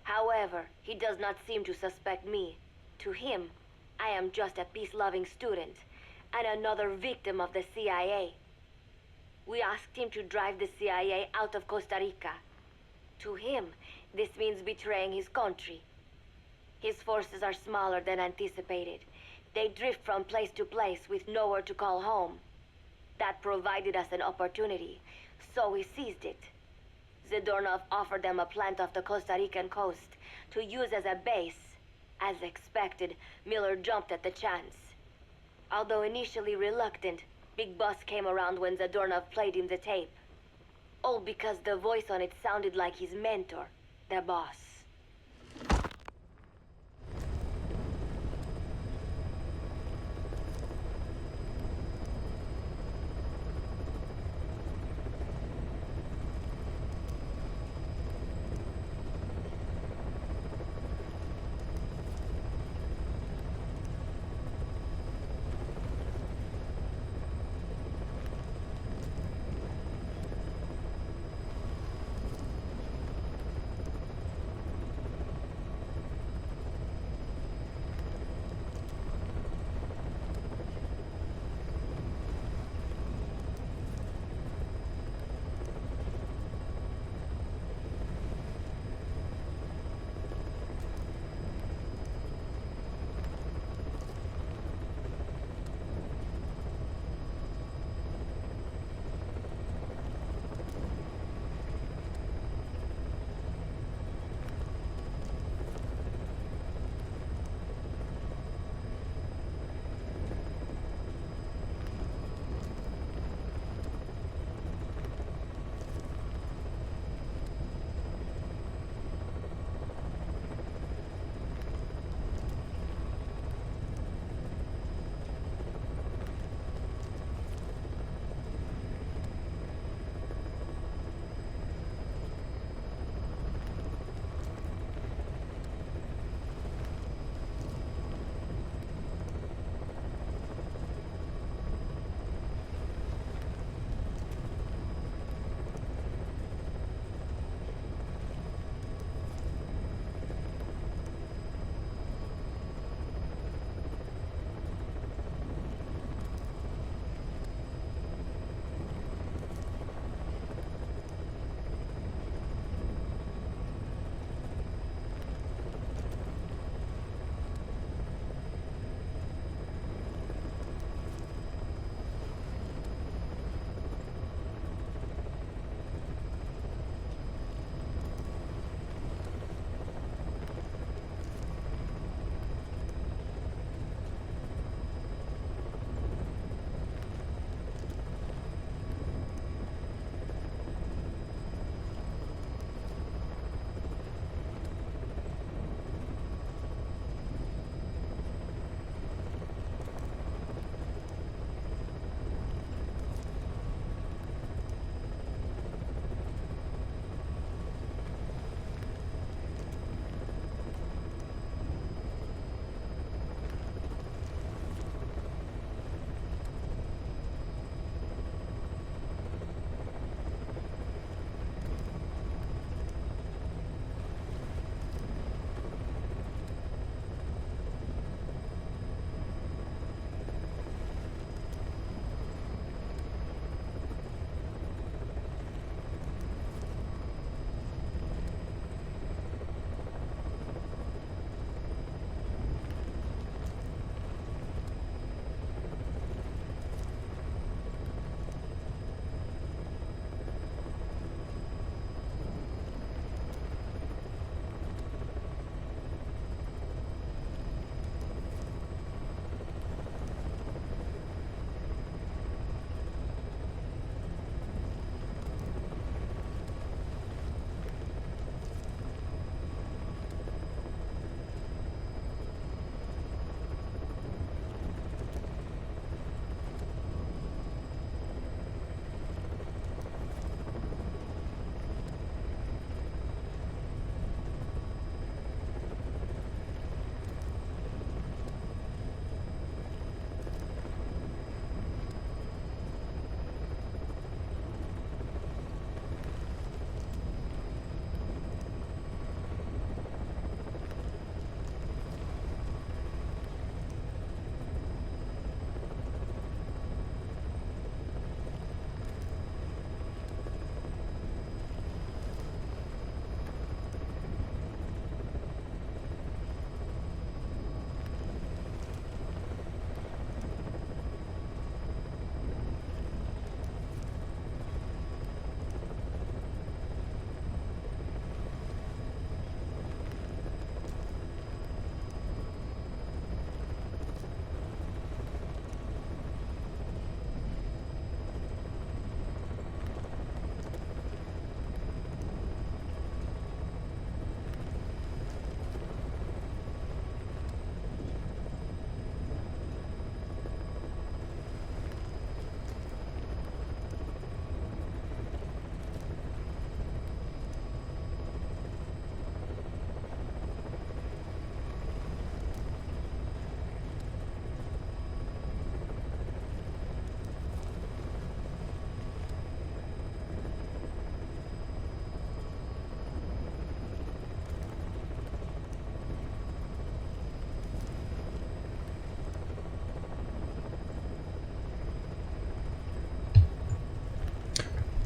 However, he does not seem to suspect me. To him, I am just a peace-loving student, and another victim of the CIA. We asked him to drive the CIA out of Costa Rica. To him, this means betraying his country. His forces are smaller than anticipated. They drift from place to place with nowhere to call home. That provided us an opportunity, so we seized it. Zadornov offered them a plant off the Costa Rican coast to use as a base. As expected, Miller jumped at the chance. Although initially reluctant, Big Boss came around when Zadornov played him the tape. All because the voice on it sounded like his mentor, the boss.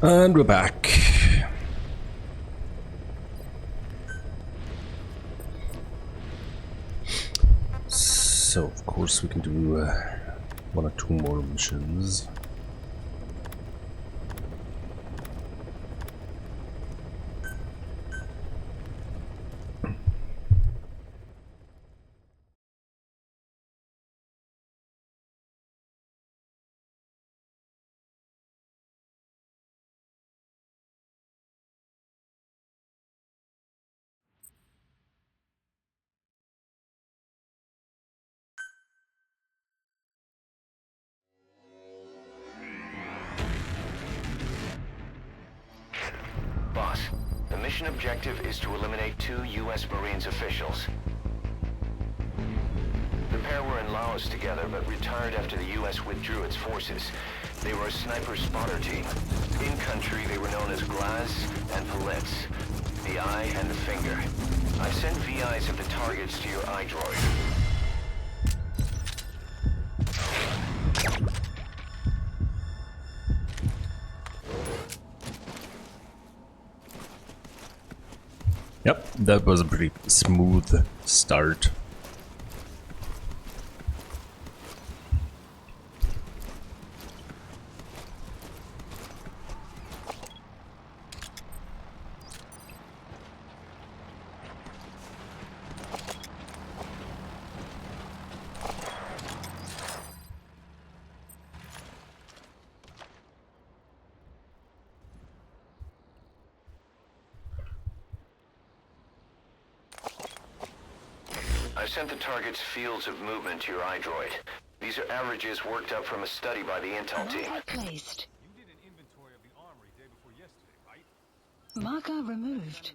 And we're back. So, of course, we can do one or two more missions. Boss, the mission objective is to eliminate 2 U.S. Marines officials. The pair were in Laos together, but retired after the U.S. withdrew its forces. They were a sniper spotter team. In country, they were known as Glaz and Palitz, the eye and the finger. I've sent VIs of the targets to your iDroid. Yep, that was a pretty smooth start. I've sent the target's fields of movement to your iDroid. These are averages worked up from a study by the intel team. Marker placed. You did an inventory of the armory day before yesterday, right? Marker removed.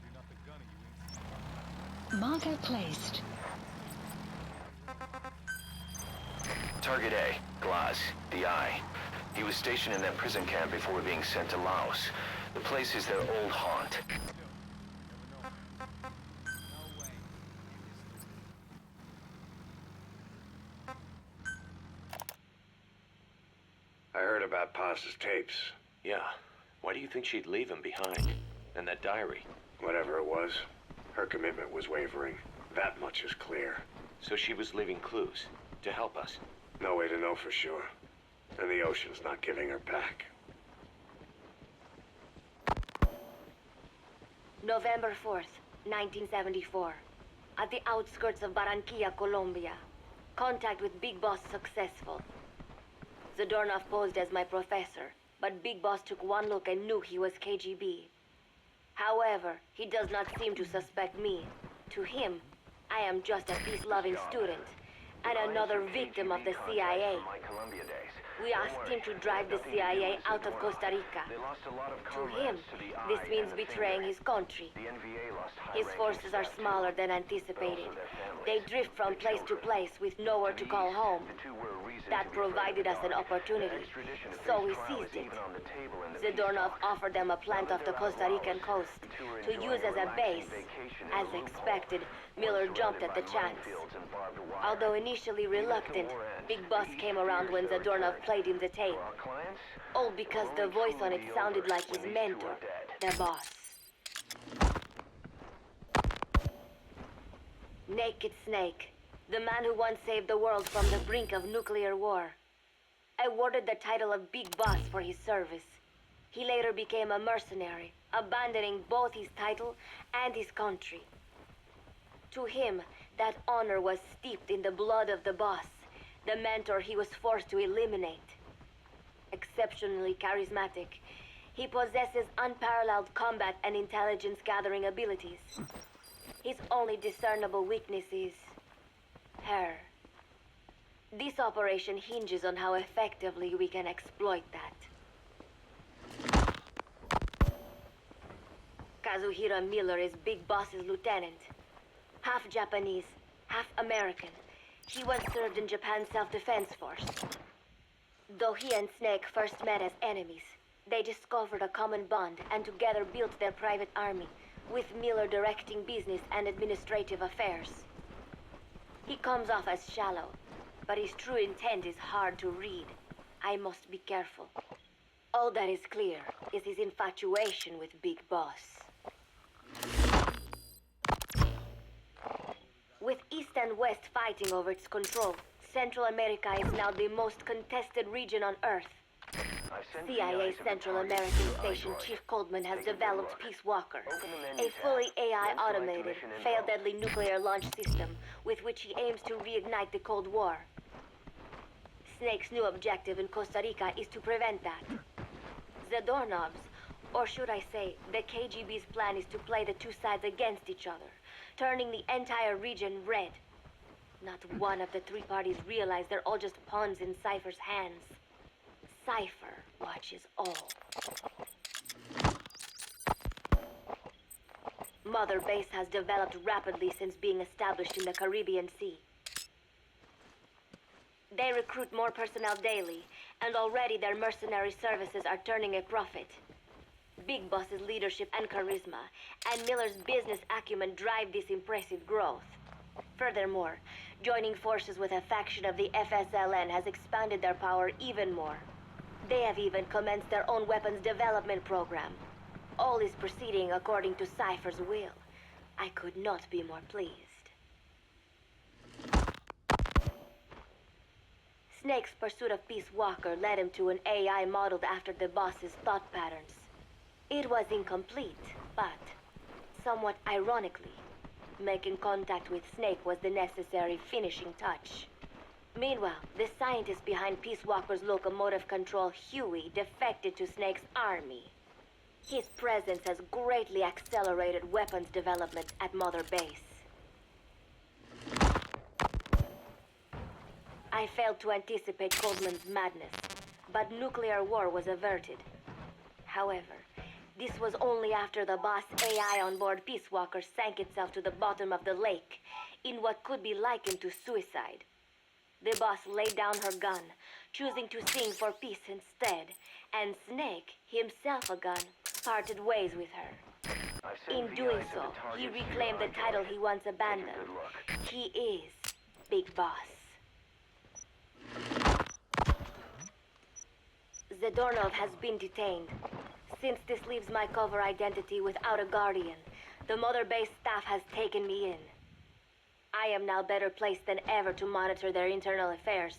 You're not the gunner you Marker placed. Target A, Glaz, the eye. He was stationed in that prison camp before being sent to Laos. The place is their old haunt. I heard about Paz's tapes. Yeah. Why do you think she'd leave him behind? And that diary? Whatever it was, her commitment was wavering. That much is clear. So she was leaving clues to help us. No way to know for sure. And the ocean's not giving her back. November 4th, 1974. At the outskirts of Barranquilla, Colombia. Contact with Big Boss successful. Zadornov posed as my professor, but Big Boss took one look and knew he was KGB. However, he does not seem to suspect me. To him, I am just a peace-loving student, and another victim of the CIA. We asked him to drive the CIA out of Costa Rica. To him, this means betraying his country. His forces are smaller than anticipated. They drift from place to place with nowhere to call home. That provided us an opportunity, so we seized it. Zadornov offered them a plant off the Costa Rican coast to use as a base. As expected, Miller jumped at the chance. Although initially reluctant, Big Boss came around when Zadornov played him the tape. All because the voice on it sounded like his mentor, the boss. Naked Snake, the man who once saved the world from the brink of nuclear war. Awarded the title of Big Boss for his service. He later became a mercenary, abandoning both his title and his country. To him, that honor was steeped in the blood of the boss, the mentor he was forced to eliminate. Exceptionally charismatic, he possesses unparalleled combat and intelligence-gathering abilities. His only discernible weakness is her. This operation hinges on how effectively we can exploit that. Kazuhira Miller is Big Boss's lieutenant. Half Japanese, half American. He once served in Japan's self-defense force. Though he and Snake first met as enemies, they discovered a common bond and together built their private army, with Miller directing business and administrative affairs. He comes off as shallow, but his true intent is hard to read. I must be careful. All that is clear is his infatuation with Big Boss. With East and West fighting over its control, Central America is now the most contested region on Earth. CIA Central American Station Chief Coldman has developed Peace Walker, a fully AI-automated, fail-deadly nuclear launch system with which he aims to reignite the Cold War. Snake's new objective in Costa Rica is to prevent that. Zadornov's, or should I say, the KGB's plan is to play the two sides against each other, turning the entire region red. Not one of the three parties realize they're all just pawns in Cypher's hands. Cypher watches all. Mother Base has developed rapidly since being established in the Caribbean Sea. They recruit more personnel daily, and already their mercenary services are turning a profit. Big Boss's leadership and charisma, and Miller's business acumen drive this impressive growth. Furthermore, joining forces with a faction of the FSLN has expanded their power even more. They have even commenced their own weapons development program. All is proceeding according to Cypher's will. I could not be more pleased. Snake's pursuit of Peace Walker led him to an AI modeled after the boss's thought patterns. It was incomplete, but, somewhat ironically, making contact with Snake was the necessary finishing touch. Meanwhile, the scientist behind Peace Walker's locomotive control, Huey, defected to Snake's army. His presence has greatly accelerated weapons development at Mother Base. I failed to anticipate Coldman's madness, but nuclear war was averted. However, this was only after the boss AI on board Peace Walker sank itself to the bottom of the lake, in what could be likened to suicide. The boss laid down her gun, choosing to sing for peace instead, and Snake, himself a gun, parted ways with her. In doing so, he reclaimed the title he once abandoned. He is Big Boss. Zadornov has been detained. Since this leaves my cover identity without a guardian, the Mother Base staff has taken me in. I am now better placed than ever to monitor their internal affairs.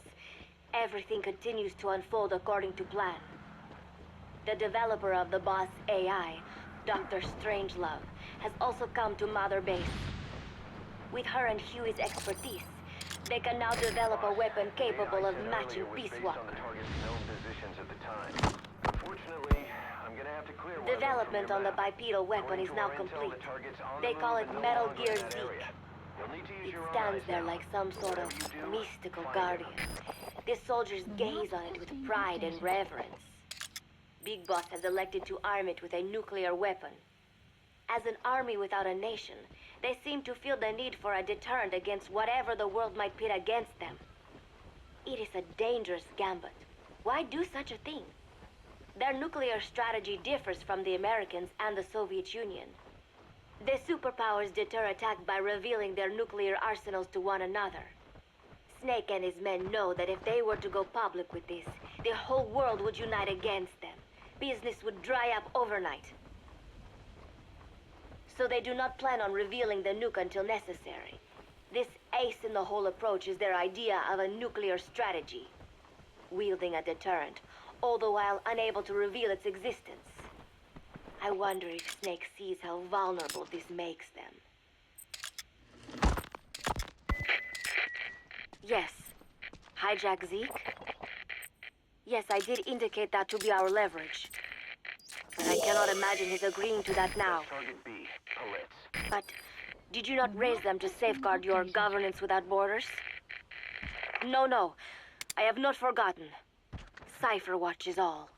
Everything continues to unfold according to plan. The developer of the boss AI, Dr. Strangelove, has also come to Mother Base. With her and Huey's expertise, they can now develop a weapon capable of matching Peace Walker. Development on the bipedal weapon is now complete. They call it Metal Gear Zeke. It stands there like some sort of mystical guardian. The soldiers gaze on it with pride and reverence. Big Boss has elected to arm it with a nuclear weapon. As an army without a nation, they seem to feel the need for a deterrent against whatever the world might pit against them. It is a dangerous gambit. Why do such a thing? Their nuclear strategy differs from the Americans and the Soviet Union. The superpowers deter attack by revealing their nuclear arsenals to one another. Snake and his men know that if they were to go public with this, the whole world would unite against them. Business would dry up overnight. So they do not plan on revealing the nuke until necessary. This ace-in-the-hole approach is their idea of a nuclear strategy. Wielding a deterrent, all the while unable to reveal its existence. I wonder if Snake sees how vulnerable this makes them. Yes. Hijack Zeke? Yes, I did indicate that to be our leverage. But I cannot imagine his agreeing to that now. But did you not raise them to safeguard your governance without borders? No. I have not forgotten. Cypher watches all.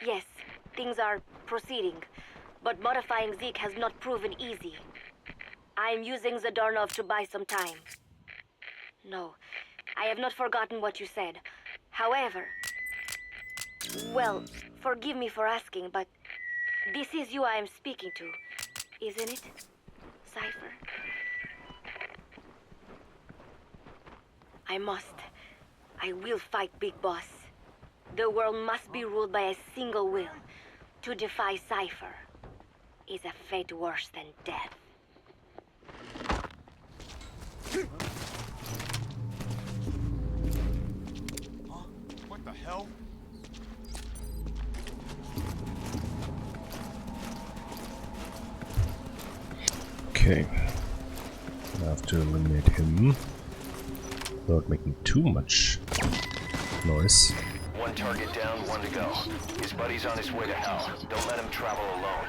Yes, things are proceeding, but modifying Zeke has not proven easy. I am using Zadornov to buy some time. No, I have not forgotten what you said. However, well, forgive me for asking, but this is you I am speaking to, isn't it, Cypher? I will fight Big Boss. The world must be ruled by a single will. To defy Cypher is a fate worse than death. What the hell? Okay. I have to eliminate him without making too much noise. One target down, one to go. His buddy's on his way to hell. Don't let him travel alone.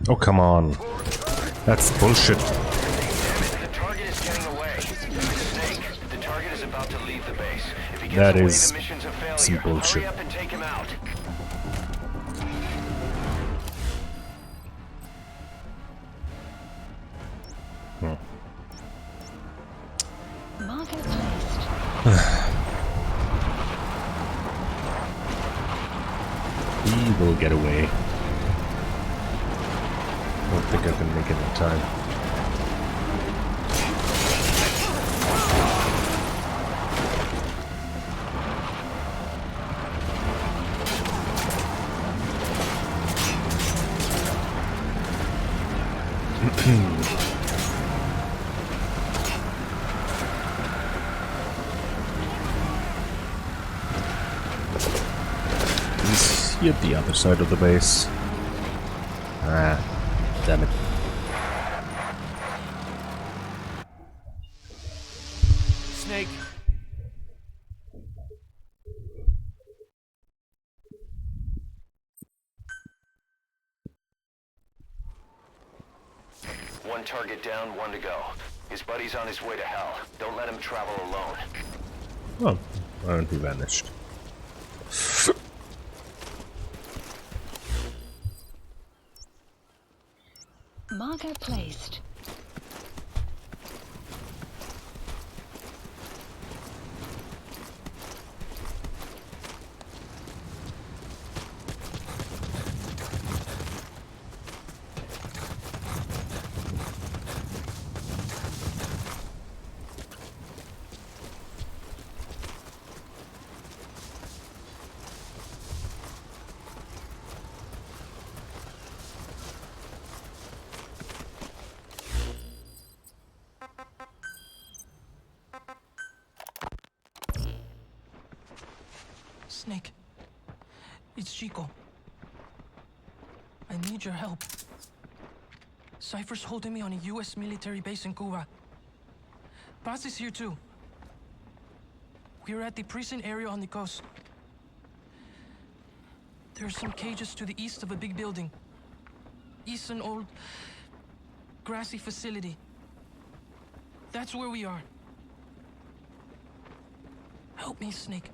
Oh, come on. That's bullshit. The target is getting away. Snake, the target is about to leave the base. If he gets That away, is the mission's a failure. some bullshit. Hurry up and take him out. Marker placed. He will get away. I don't think I can make it in time. He's here at the other side of the base. Ah, damn it. Snake. One target down, one to go. His buddy's on his way to hell. Don't let him travel alone. Oh, and he vanished. Marker placed. Snake, it's Chico. I need your help. Cypher's holding me on a US military base in Cuba. Paz is here too. We're at the prison area on the coast. There are some cages to the east of a big building. East an old, grassy facility. That's where we are. Help me, Snake.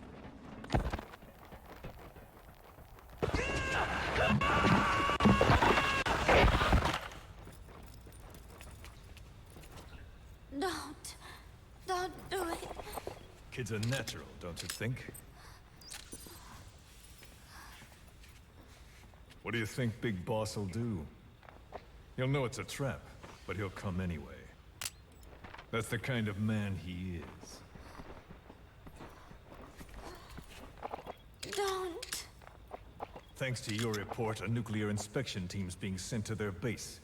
Don't do it. Kids are natural, don't you think? What do you think Big Boss will do? He'll know it's a trap, but he'll come anyway. That's the kind of man he is. Don't. Thanks to your report, a nuclear inspection team's being sent to their base.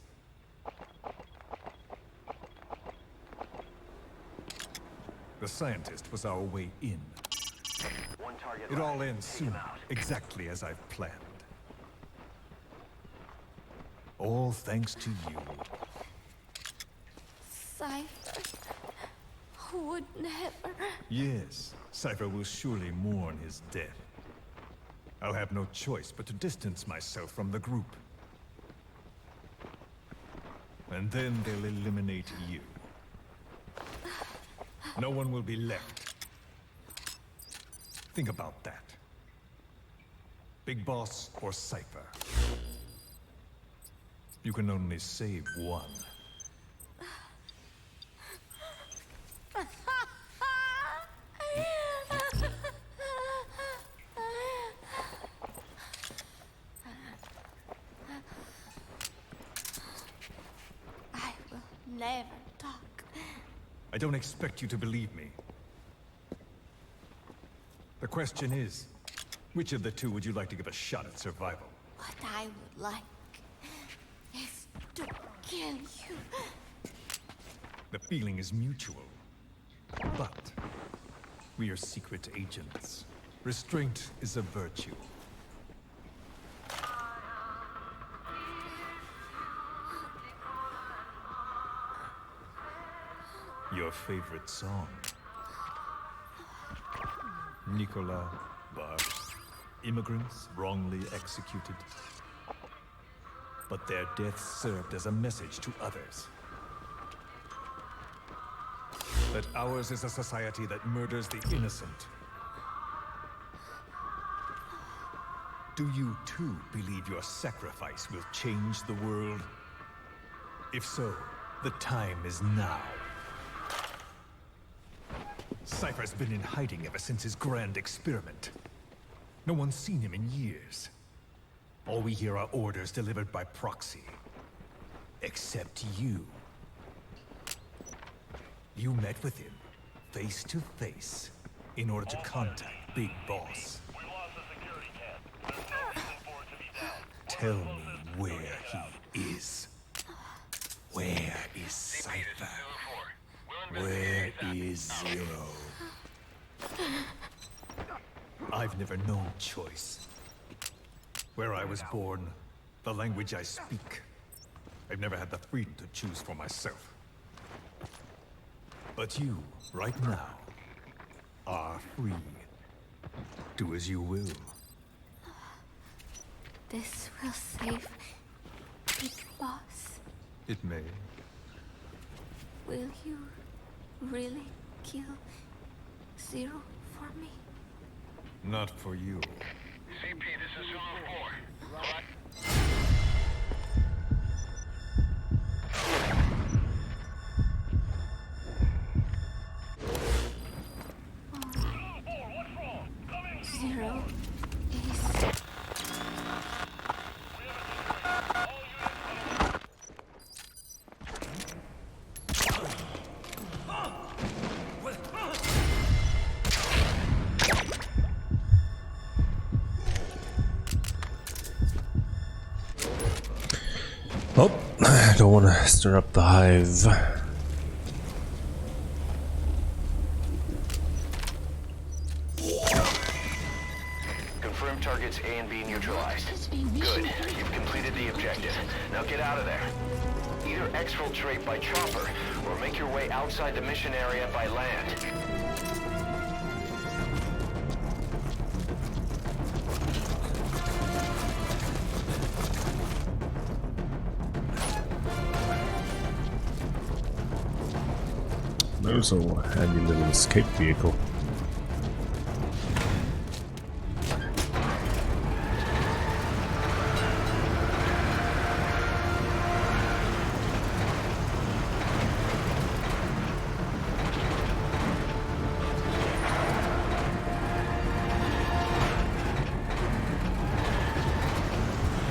The scientist was our way in. One target It all left. ends Take him soon, out. exactly as I've planned. All thanks to you. Cypher would never. Yes, Cypher will surely mourn his death. I'll have no choice but to distance myself from the group. And then they'll eliminate you. No one will be left. Think about that. Big Boss or Cypher. You can only save one. never talk. I don't expect you to believe me. The question is, which of the two would you like to give a shot at survival? What I would like is to kill you. The feeling is mutual. But we are secret agents. Restraint is a virtue. Your favorite song? Nicolas Bars. Immigrants wrongly executed. But their deaths served as a message to others. That ours is a society that murders the innocent. Do you too believe your sacrifice will change the world? If so, the time is now. Cypher's been in hiding ever since his grand experiment. No one's seen him in years. All we hear are orders delivered by proxy. Except you. You met with him, face to face, in order to contact Big Boss. We lost the security camp. There's no reason for it to be down. Tell me where he is. Where is Cypher? Where is Zero? I've never known choice. Where I was born, the language I speak. I've never had the freedom to choose for myself. But you, right now, are free. Do as you will. This will save Big Boss. It may. Will you really kill Zero for me? Not for you. CP, this is Zulu 4. Zero is... Oh, I don't want to stir up the hive. Confirm targets A and B neutralized. Good. You've completed the objective. Now get out of there. Either exfiltrate by chopper, or make your way outside the mission area by land. There's a handy little escape vehicle.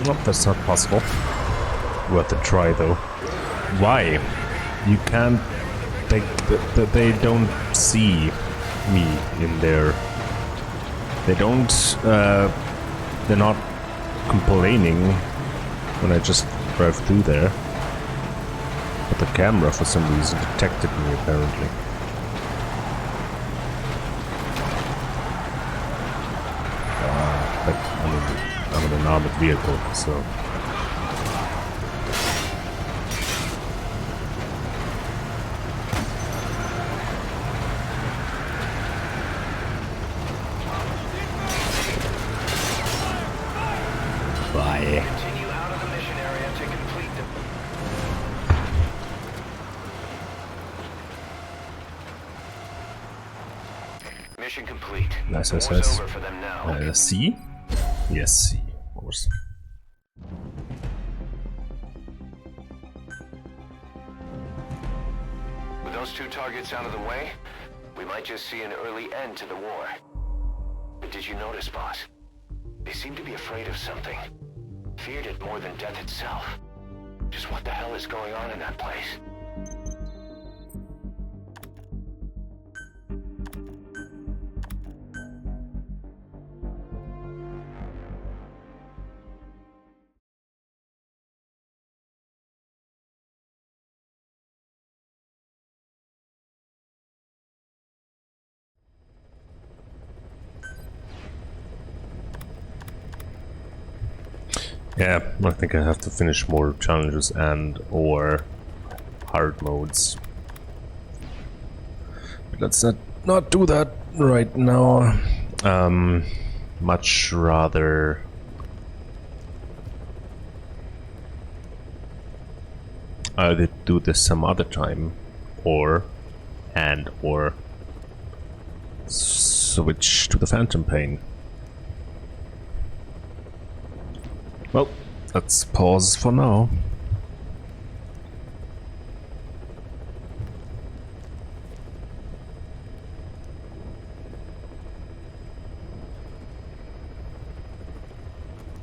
Nope, that's not possible. Worth a try though. Why? You can't... They don't see me in there. They don't... they're not complaining when I just drive through there. But the camera for some reason detected me apparently. But I'm in an armored vehicle, so... Continue out of the mission area to complete the... Mission complete. Nice. War's over for them now. C? Yes, C, of course. With those two targets out of the way, we might just see an early end to the war. But did you notice, boss? They seem to be afraid of something. Feared it more than death itself. Just what the hell is going on in that place? Yeah, I think I have to finish more challenges and or hard modes. But let's not do that right now. Much rather either do this some other time or switch to the Phantom Pain. Well, let's pause for now.